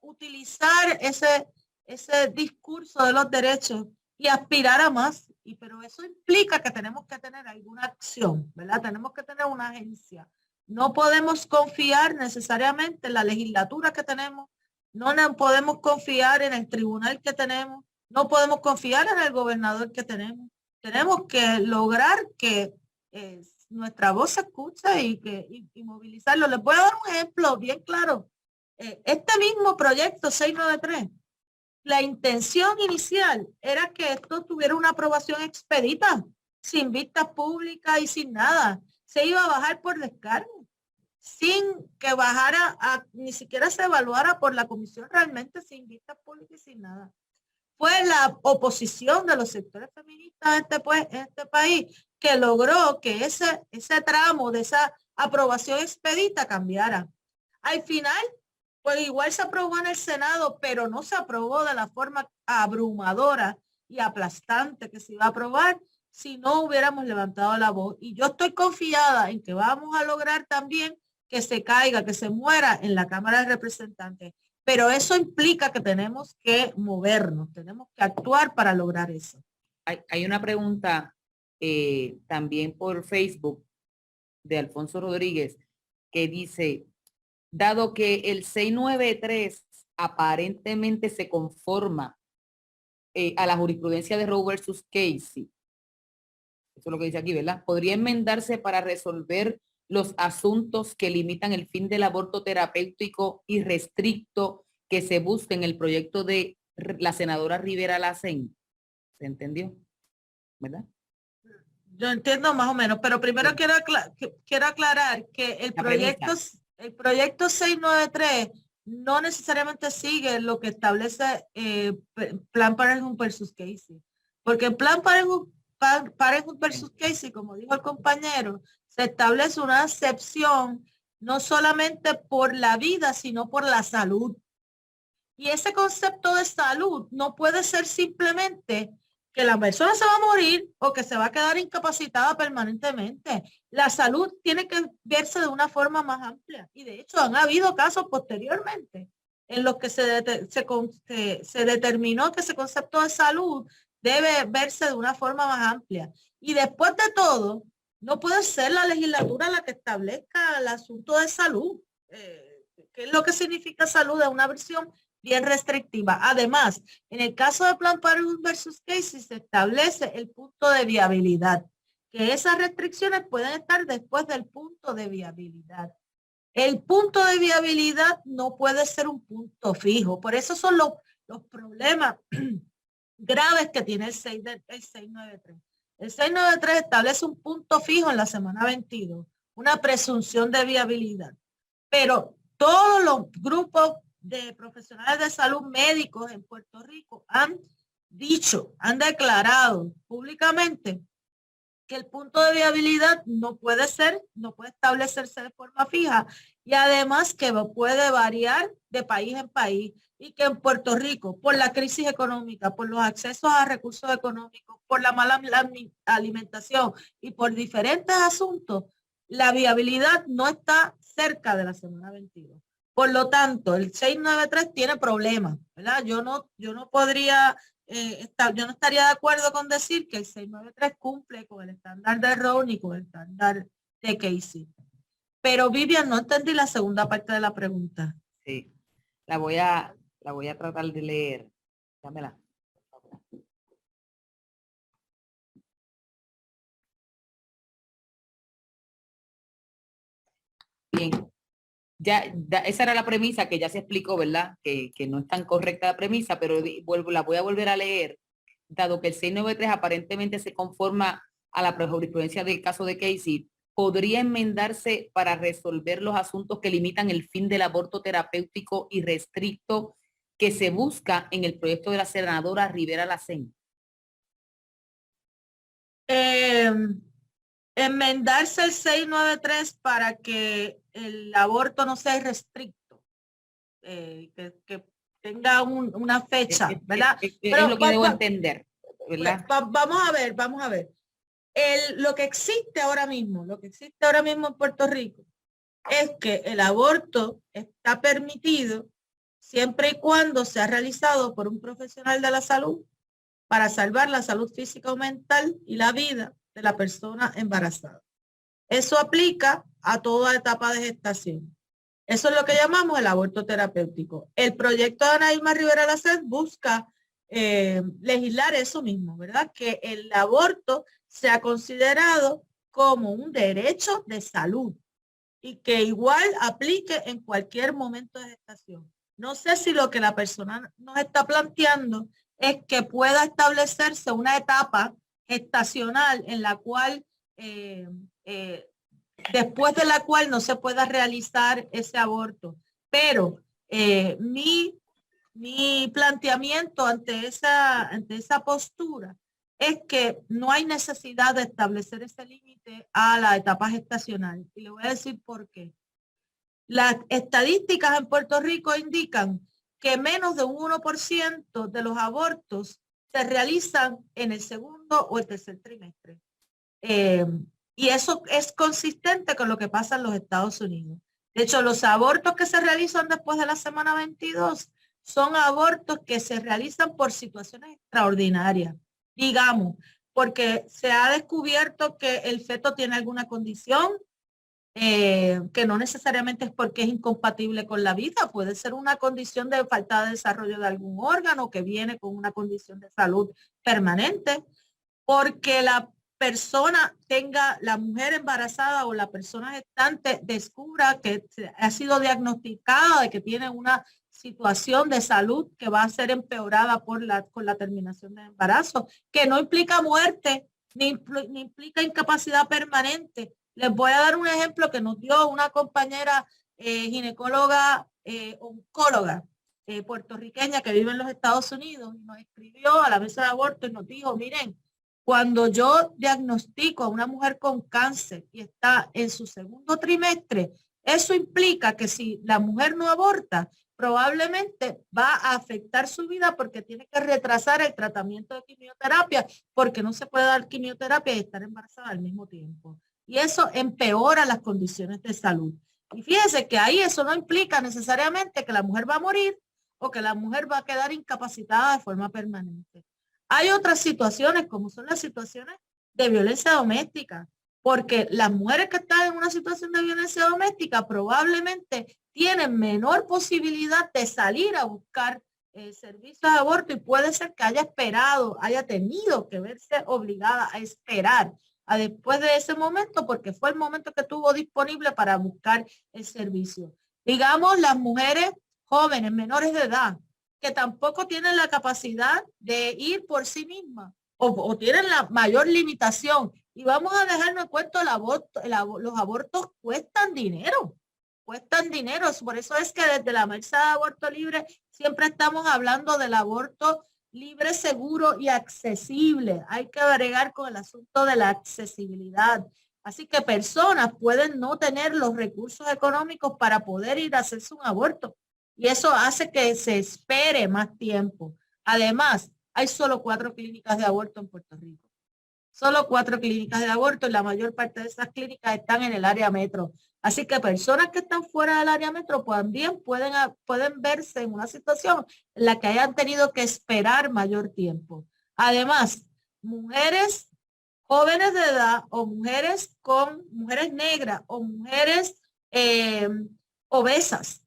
Utilizar ese discurso de los derechos y aspirar a más. pero eso implica que tenemos que tener alguna acción, ¿verdad? Tenemos que tener una agencia. No podemos confiar necesariamente en la legislatura que tenemos, no podemos confiar en el tribunal que tenemos, no podemos confiar en el gobernador que tenemos. Tenemos que lograr que nuestra voz se escuche y movilizarlo. Les voy a dar un ejemplo bien claro. Este mismo proyecto 693, la intención inicial era que esto tuviera una aprobación expedita, sin vistas públicas y sin nada. Se iba a bajar por descargo, sin que bajara, ni siquiera se evaluara por la comisión realmente, sin vistas públicas y sin nada. Fue la oposición de los sectores feministas en este país que logró que ese tramo de esa aprobación expedita cambiara. Al final, pues igual se aprobó en el Senado, pero no se aprobó de la forma abrumadora y aplastante que se iba a aprobar si no hubiéramos levantado la voz. Y yo estoy confiada en que vamos a lograr también que se caiga, que se muera en la Cámara de Representantes. Pero eso implica que tenemos que movernos, tenemos que actuar para lograr eso. Hay una pregunta también por Facebook de Alfonso Rodríguez que dice, dado que el 693 aparentemente se conforma a la jurisprudencia de Roe versus Casey, eso es lo que dice aquí, ¿verdad? ¿Podría enmendarse para resolver los asuntos que limitan el fin del aborto terapéutico y restricto que se busca en el proyecto de la senadora Rivera Lacén? ¿Se entendió? ¿Verdad? Yo entiendo más o menos, pero primero sí. quiero aclarar que el proyecto 693 no necesariamente sigue lo que establece Planned Parenthood versus Casey, porque en Planned Parenthood versus Casey, como dijo el compañero, se establece una excepción no solamente por la vida, sino por la salud. Y ese concepto de salud no puede ser simplemente que la persona se va a morir o que se va a quedar incapacitada permanentemente. La salud tiene que verse de una forma más amplia. Y de hecho han habido casos posteriormente en los que se determinó que ese concepto de salud debe verse de una forma más amplia. Y después de todo, no puede ser la legislatura la que establezca el asunto de salud. ¿Qué es lo que significa salud? Es una versión bien restrictiva. Además, en el caso de Planned Parenthood versus Casey se establece el punto de viabilidad, que esas restricciones pueden estar después del punto de viabilidad. El punto de viabilidad no puede ser un punto fijo. Por eso son los problemas graves que tiene el 693. El 693 establece un punto fijo en la semana 22, una presunción de viabilidad. Pero todos los grupos de profesionales de salud médicos en Puerto Rico han declarado públicamente que el punto de viabilidad no puede establecerse de forma fija y además que puede variar de país en país y que en Puerto Rico, por la crisis económica, por los accesos a recursos económicos, por la mala alimentación y por diferentes asuntos, la viabilidad no está cerca de la semana 22. Por lo tanto, el 693 tiene problemas, ¿verdad? Yo no estaría de acuerdo con decir que el 693 cumple con el estándar de Roe ni con el estándar de Casey. Pero Vivian, no entendí la segunda parte de la pregunta. Sí, la voy a tratar de leer. Dámela. Bien. Ya, esa era la premisa que ya se explicó, ¿verdad? Que no es tan correcta la premisa, pero la voy a volver a leer. Dado que el 693 aparentemente se conforma a la jurisprudencia del caso de Casey, ¿podría enmendarse para resolver los asuntos que limitan el fin del aborto terapéutico y restricto que se busca en el proyecto de la senadora Rivera Lacén? Enmendarse el 693 para que el aborto no sea restricto, que tenga una fecha, ¿verdad? Pero es lo que debo entender, ¿verdad? Vamos a ver. Lo que existe ahora mismo en Puerto Rico es que el aborto está permitido siempre y cuando sea realizado por un profesional de la salud para salvar la salud física o mental y la vida de la persona embarazada. Eso aplica a toda etapa de gestación. Eso es lo que llamamos el aborto terapéutico. El proyecto de Ana Irma Rivera Lacet busca legislar eso mismo, ¿verdad? Que el aborto sea considerado como un derecho de salud y que igual aplique en cualquier momento de gestación. No sé si lo que la persona nos está planteando es que pueda establecerse una etapa gestacional en la cual, después de la cual no se pueda realizar ese aborto. Pero mi planteamiento ante esa postura es que no hay necesidad de establecer ese límite a la etapa gestacional. Y le voy a decir por qué. Las estadísticas en Puerto Rico indican que menos de un 1% de los abortos se realizan en el segundo o el tercer trimestre. Y eso es consistente con lo que pasa en los Estados Unidos. De hecho, los abortos que se realizan después de la semana 22 son abortos que se realizan por situaciones extraordinarias, digamos, porque se ha descubierto que el feto tiene alguna condición, que no necesariamente es porque es incompatible con la vida, puede ser una condición de falta de desarrollo de algún órgano que viene con una condición de salud permanente, porque la persona tenga, la mujer embarazada o la persona gestante descubra que ha sido diagnosticada de que tiene una situación de salud que va a ser empeorada con la terminación del embarazo, que no implica muerte ni implica incapacidad permanente. Les voy a dar un ejemplo que nos dio una compañera ginecóloga, oncóloga puertorriqueña que vive en los Estados Unidos. Nos escribió a la mesa de aborto y nos dijo, miren, cuando yo diagnostico a una mujer con cáncer y está en su segundo trimestre, eso implica que si la mujer no aborta, probablemente va a afectar su vida porque tiene que retrasar el tratamiento de quimioterapia, porque no se puede dar quimioterapia y estar embarazada al mismo tiempo. Y eso empeora las condiciones de salud. Y fíjense que ahí eso no implica necesariamente que la mujer va a morir o que la mujer va a quedar incapacitada de forma permanente. Hay otras situaciones, como son las situaciones de violencia doméstica, porque las mujeres que están en una situación de violencia doméstica probablemente tienen menor posibilidad de salir a buscar servicios de aborto y puede ser que haya esperado, haya tenido que verse obligada a esperar a después de ese momento porque fue el momento que tuvo disponible para buscar el servicio. Digamos, las mujeres jóvenes, menores de edad, que tampoco tienen la capacidad de ir por sí mismas o tienen la mayor limitación. Y vamos a dejarnos cuento, los abortos cuestan dinero. Por eso es que desde la Mesa de Aborto Libre siempre estamos hablando del aborto libre, seguro y accesible. Hay que bregar con el asunto de la accesibilidad. Así que personas pueden no tener los recursos económicos para poder ir a hacerse un aborto. Y eso hace que se espere más tiempo. Además, hay solo 4 clínicas de aborto en Puerto Rico. Solo 4 clínicas de aborto y la mayor parte de esas clínicas están en el área metro. Así que personas que están fuera del área metro también pueden verse en una situación en la que hayan tenido que esperar mayor tiempo. Además, mujeres jóvenes de edad o mujeres negras o mujeres obesas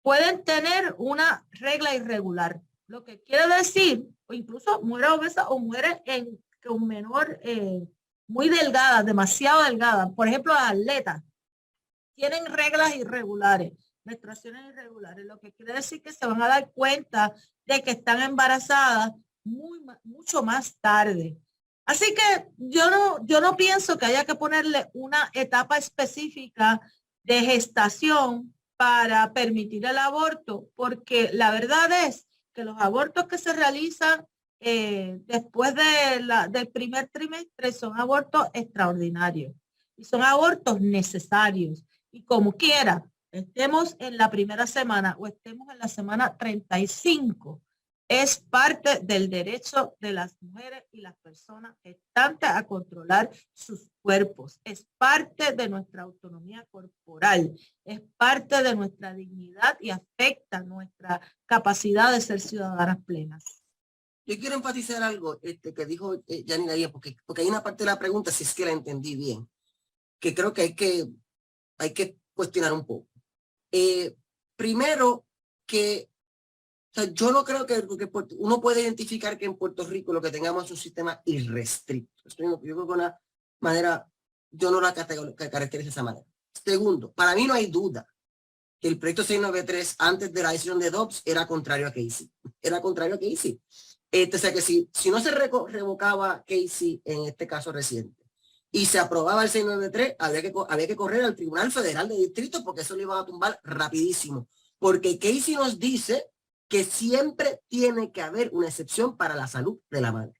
pueden tener una regla irregular. Lo que quiere decir, o incluso mujeres obesas o mujeres con menor, muy delgadas, demasiado delgadas. Por ejemplo, atletas tienen reglas irregulares, menstruaciones irregulares, lo que quiere decir que se van a dar cuenta de que están embarazadas mucho más tarde. Así que yo no pienso que haya que ponerle una etapa específica de gestación para permitir el aborto, porque la verdad es que los abortos que se realizan después del primer trimestre son abortos extraordinarios y son abortos necesarios. Y como quiera, estemos en la primera semana o estemos en la semana 35, es parte del derecho de las mujeres y las personas gestantes a controlar sus cuerpos. Es parte de nuestra autonomía corporal. Es parte de nuestra dignidad y afecta nuestra capacidad de ser ciudadanas plenas. yo quiero enfatizar algo que dijo Yanira ahí, porque hay una parte de la pregunta, si es que la entendí bien, que creo que hay que cuestionar un poco. Primero, que o sea, yo no creo que uno puede identificar que en Puerto Rico lo que tengamos es un sistema irrestricto. Yo creo que una manera, yo no la caracterizo de esa manera. Segundo, para mí no hay duda que el proyecto 693 antes de la decisión de Dobbs era contrario a Casey. Era contrario a Casey. O sea que si no se revocaba Casey en este caso reciente y se aprobaba el 693, había que correr al Tribunal Federal de Distrito porque eso lo iban a tumbar rapidísimo. Porque Casey nos dice que siempre tiene que haber una excepción para la salud de la madre.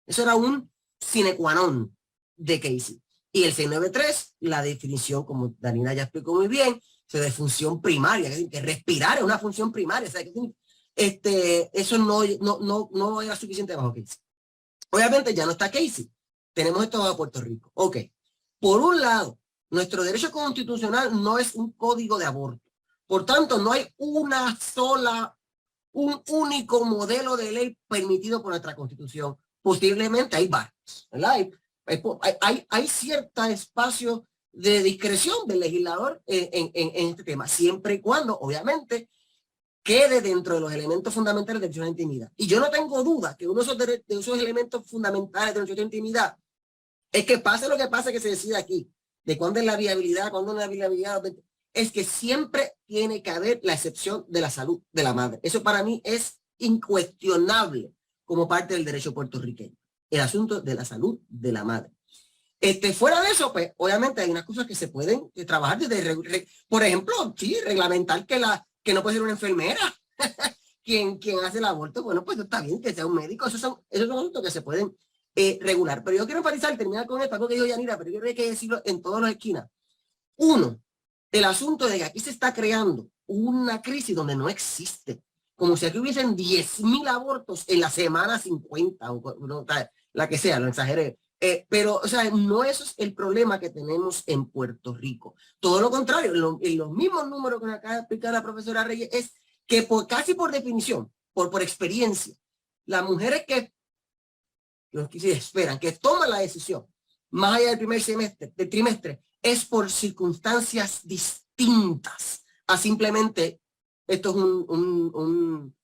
Eso era un sine qua non de Casey. Y el 693, la definición, como Danina ya explicó muy bien, de función primaria, que respirar es una función primaria. O sea, eso no era suficiente bajo Casey. Obviamente ya no está Casey. Tenemos esto bajo Puerto Rico. Ok. Por un lado, nuestro derecho constitucional no es un código de aborto. Por tanto, no hay un único modelo de ley permitido por nuestra Constitución. Posiblemente hay varios, ¿verdad? Hay cierto espacio de discreción del legislador en este tema, siempre y cuando, obviamente, quede dentro de los elementos fundamentales del derecho a la intimidad. Y yo no tengo duda que uno de esos elementos fundamentales del derecho a la intimidad es que pase lo que pase que se decida aquí, de cuándo es la viabilidad, cuándo no es la viabilidad, es que siempre tiene que haber la excepción de la salud de la madre. Eso para mí es incuestionable como parte del derecho puertorriqueño. El asunto de la salud de la madre. Fuera de eso, pues, obviamente hay unas cosas que se pueden trabajar desde, por ejemplo, sí, reglamentar que no puede ser una enfermera quien hace el aborto. Bueno, pues está bien que sea un médico. Esos son asuntos que se pueden regular. Pero yo quiero enfatizar, terminar con esto, algo que dijo Yanira, pero yo creo que hay que decirlo en todas las esquinas. Uno, el asunto de que aquí se está creando una crisis donde no existe. Como si aquí hubiesen 10,000 abortos en la semana 50, o la que sea, lo exageré. Pero, o sea, no eso es el problema que tenemos en Puerto Rico. Todo lo contrario, en los mismos números que acaba de explicar la profesora Reyes, es que casi por definición, por experiencia, las mujeres que esperan, que toman la decisión, más allá del trimestre, es por circunstancias distintas a simplemente esto es un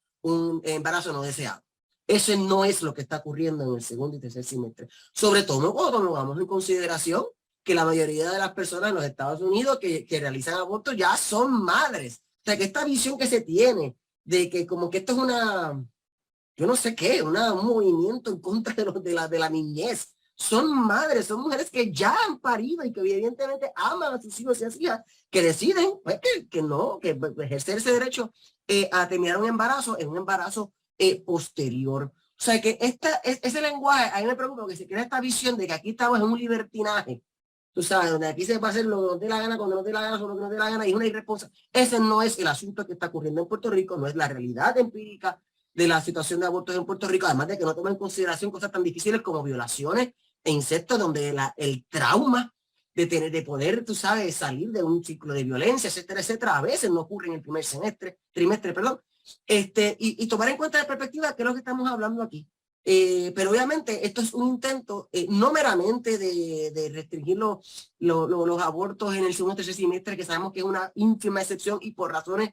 embarazo no deseado. Eso no es lo que está ocurriendo en el segundo y tercer semestre. Sobre todo cuando tomamos en consideración que la mayoría de las personas en los Estados Unidos que realizan abortos ya son madres. O sea, que esta visión que se tiene de que como que esto es yo no sé qué, un movimiento en contra de la niñez. Son madres, son mujeres que ya han parido y que evidentemente aman a sus hijos y a sus hijas, que deciden pues, que ejercer ese derecho a terminar un embarazo en un embarazo posterior. O sea que ese lenguaje, a mí me preocupa porque se crea esta visión de que aquí estamos en un libertinaje. Tú sabes, donde aquí se va a hacer lo que no te la gana, cuando no te la gana, solo que no te la gana, y es una irresponsabilidad. Ese no es el asunto que está ocurriendo en Puerto Rico, no es la realidad empírica de la situación de abortos en Puerto Rico, además de que no toma en consideración cosas tan difíciles como violaciones e incestos, donde el trauma de poder, tú sabes, salir de un ciclo de violencia, etcétera, etcétera, a veces no ocurre en el primer trimestre, perdón, y tomar en cuenta la perspectiva que es lo que estamos hablando aquí. Pero obviamente esto es un intento no meramente de restringir los abortos en el segundo tercer semestre, que sabemos que es una ínfima excepción y por razones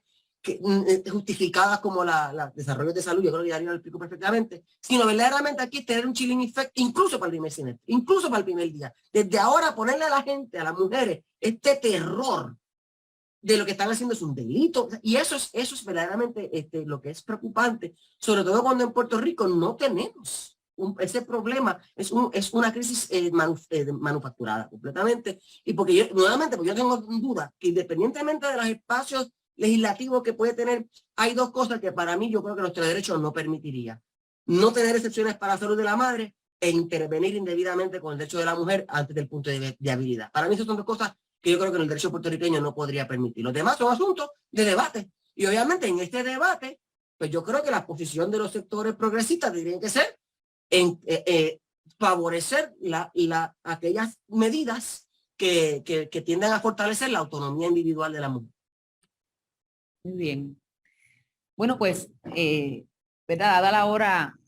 justificadas como la desarrollo de salud, yo creo que ya lo explico perfectamente, sino verdaderamente aquí tener un chilling effect incluso para el primer semestre, incluso para el primer día. Desde ahora ponerle a la gente, a las mujeres, este terror de lo que están haciendo es un delito, y eso es verdaderamente lo que es preocupante, sobre todo cuando en Puerto Rico no tenemos ese problema, es una crisis manufacturada completamente, y porque nuevamente, porque yo tengo duda que independientemente de los espacios legislativos que puede tener, hay dos cosas que para mí yo creo que nuestro derecho no permitiría: no tener excepciones para la salud de la madre e intervenir indebidamente con el derecho de la mujer antes del punto de habilidad. Para mí esas son dos cosas que yo creo que en el derecho puertorriqueño no podría permitir. Los demás son asuntos de debate. Y obviamente en este debate, pues yo creo que la posición de los sectores progresistas tendría que ser en favorecer aquellas medidas que tienden a fortalecer la autonomía individual de la mujer. Muy bien. Bueno, pues, ¿verdad? Dada la hora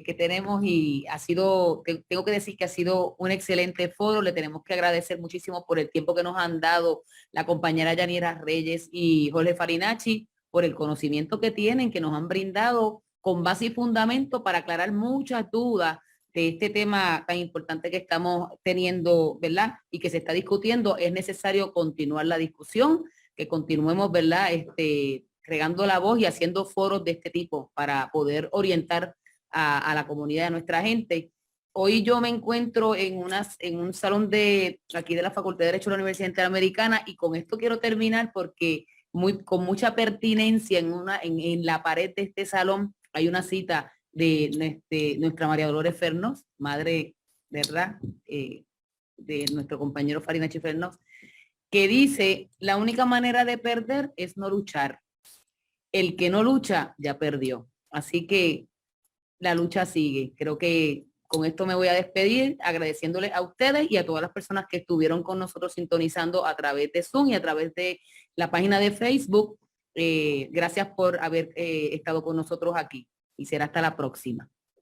que tenemos y ha sido, tengo que decir que ha sido un excelente foro. Le tenemos que agradecer muchísimo por el tiempo que nos han dado la compañera Yanira Reyes y Jorge Farinacci, por el conocimiento que tienen, que nos han brindado con base y fundamento para aclarar muchas dudas de este tema tan importante que estamos teniendo, ¿verdad? Y que se está discutiendo. Es necesario continuar la discusión, que continuemos, ¿verdad? Regando la voz y haciendo foros de este tipo para poder orientar a la comunidad de nuestra gente. Hoy yo me encuentro en un salón de aquí de la Facultad de Derecho de la Universidad Interamericana, y con esto quiero terminar porque con mucha pertinencia en la pared de este salón hay una cita de nuestra María Dolores Fernós, madre, ¿verdad? De nuestro compañero Farinacci Fernós, que dice: la única manera de perder es no luchar. El que no lucha ya perdió. Así que la lucha sigue. Creo que con esto me voy a despedir, agradeciéndoles a ustedes y a todas las personas que estuvieron con nosotros sintonizando a través de Zoom y a través de la página de Facebook. Gracias por haber estado con nosotros aquí, y será hasta la próxima.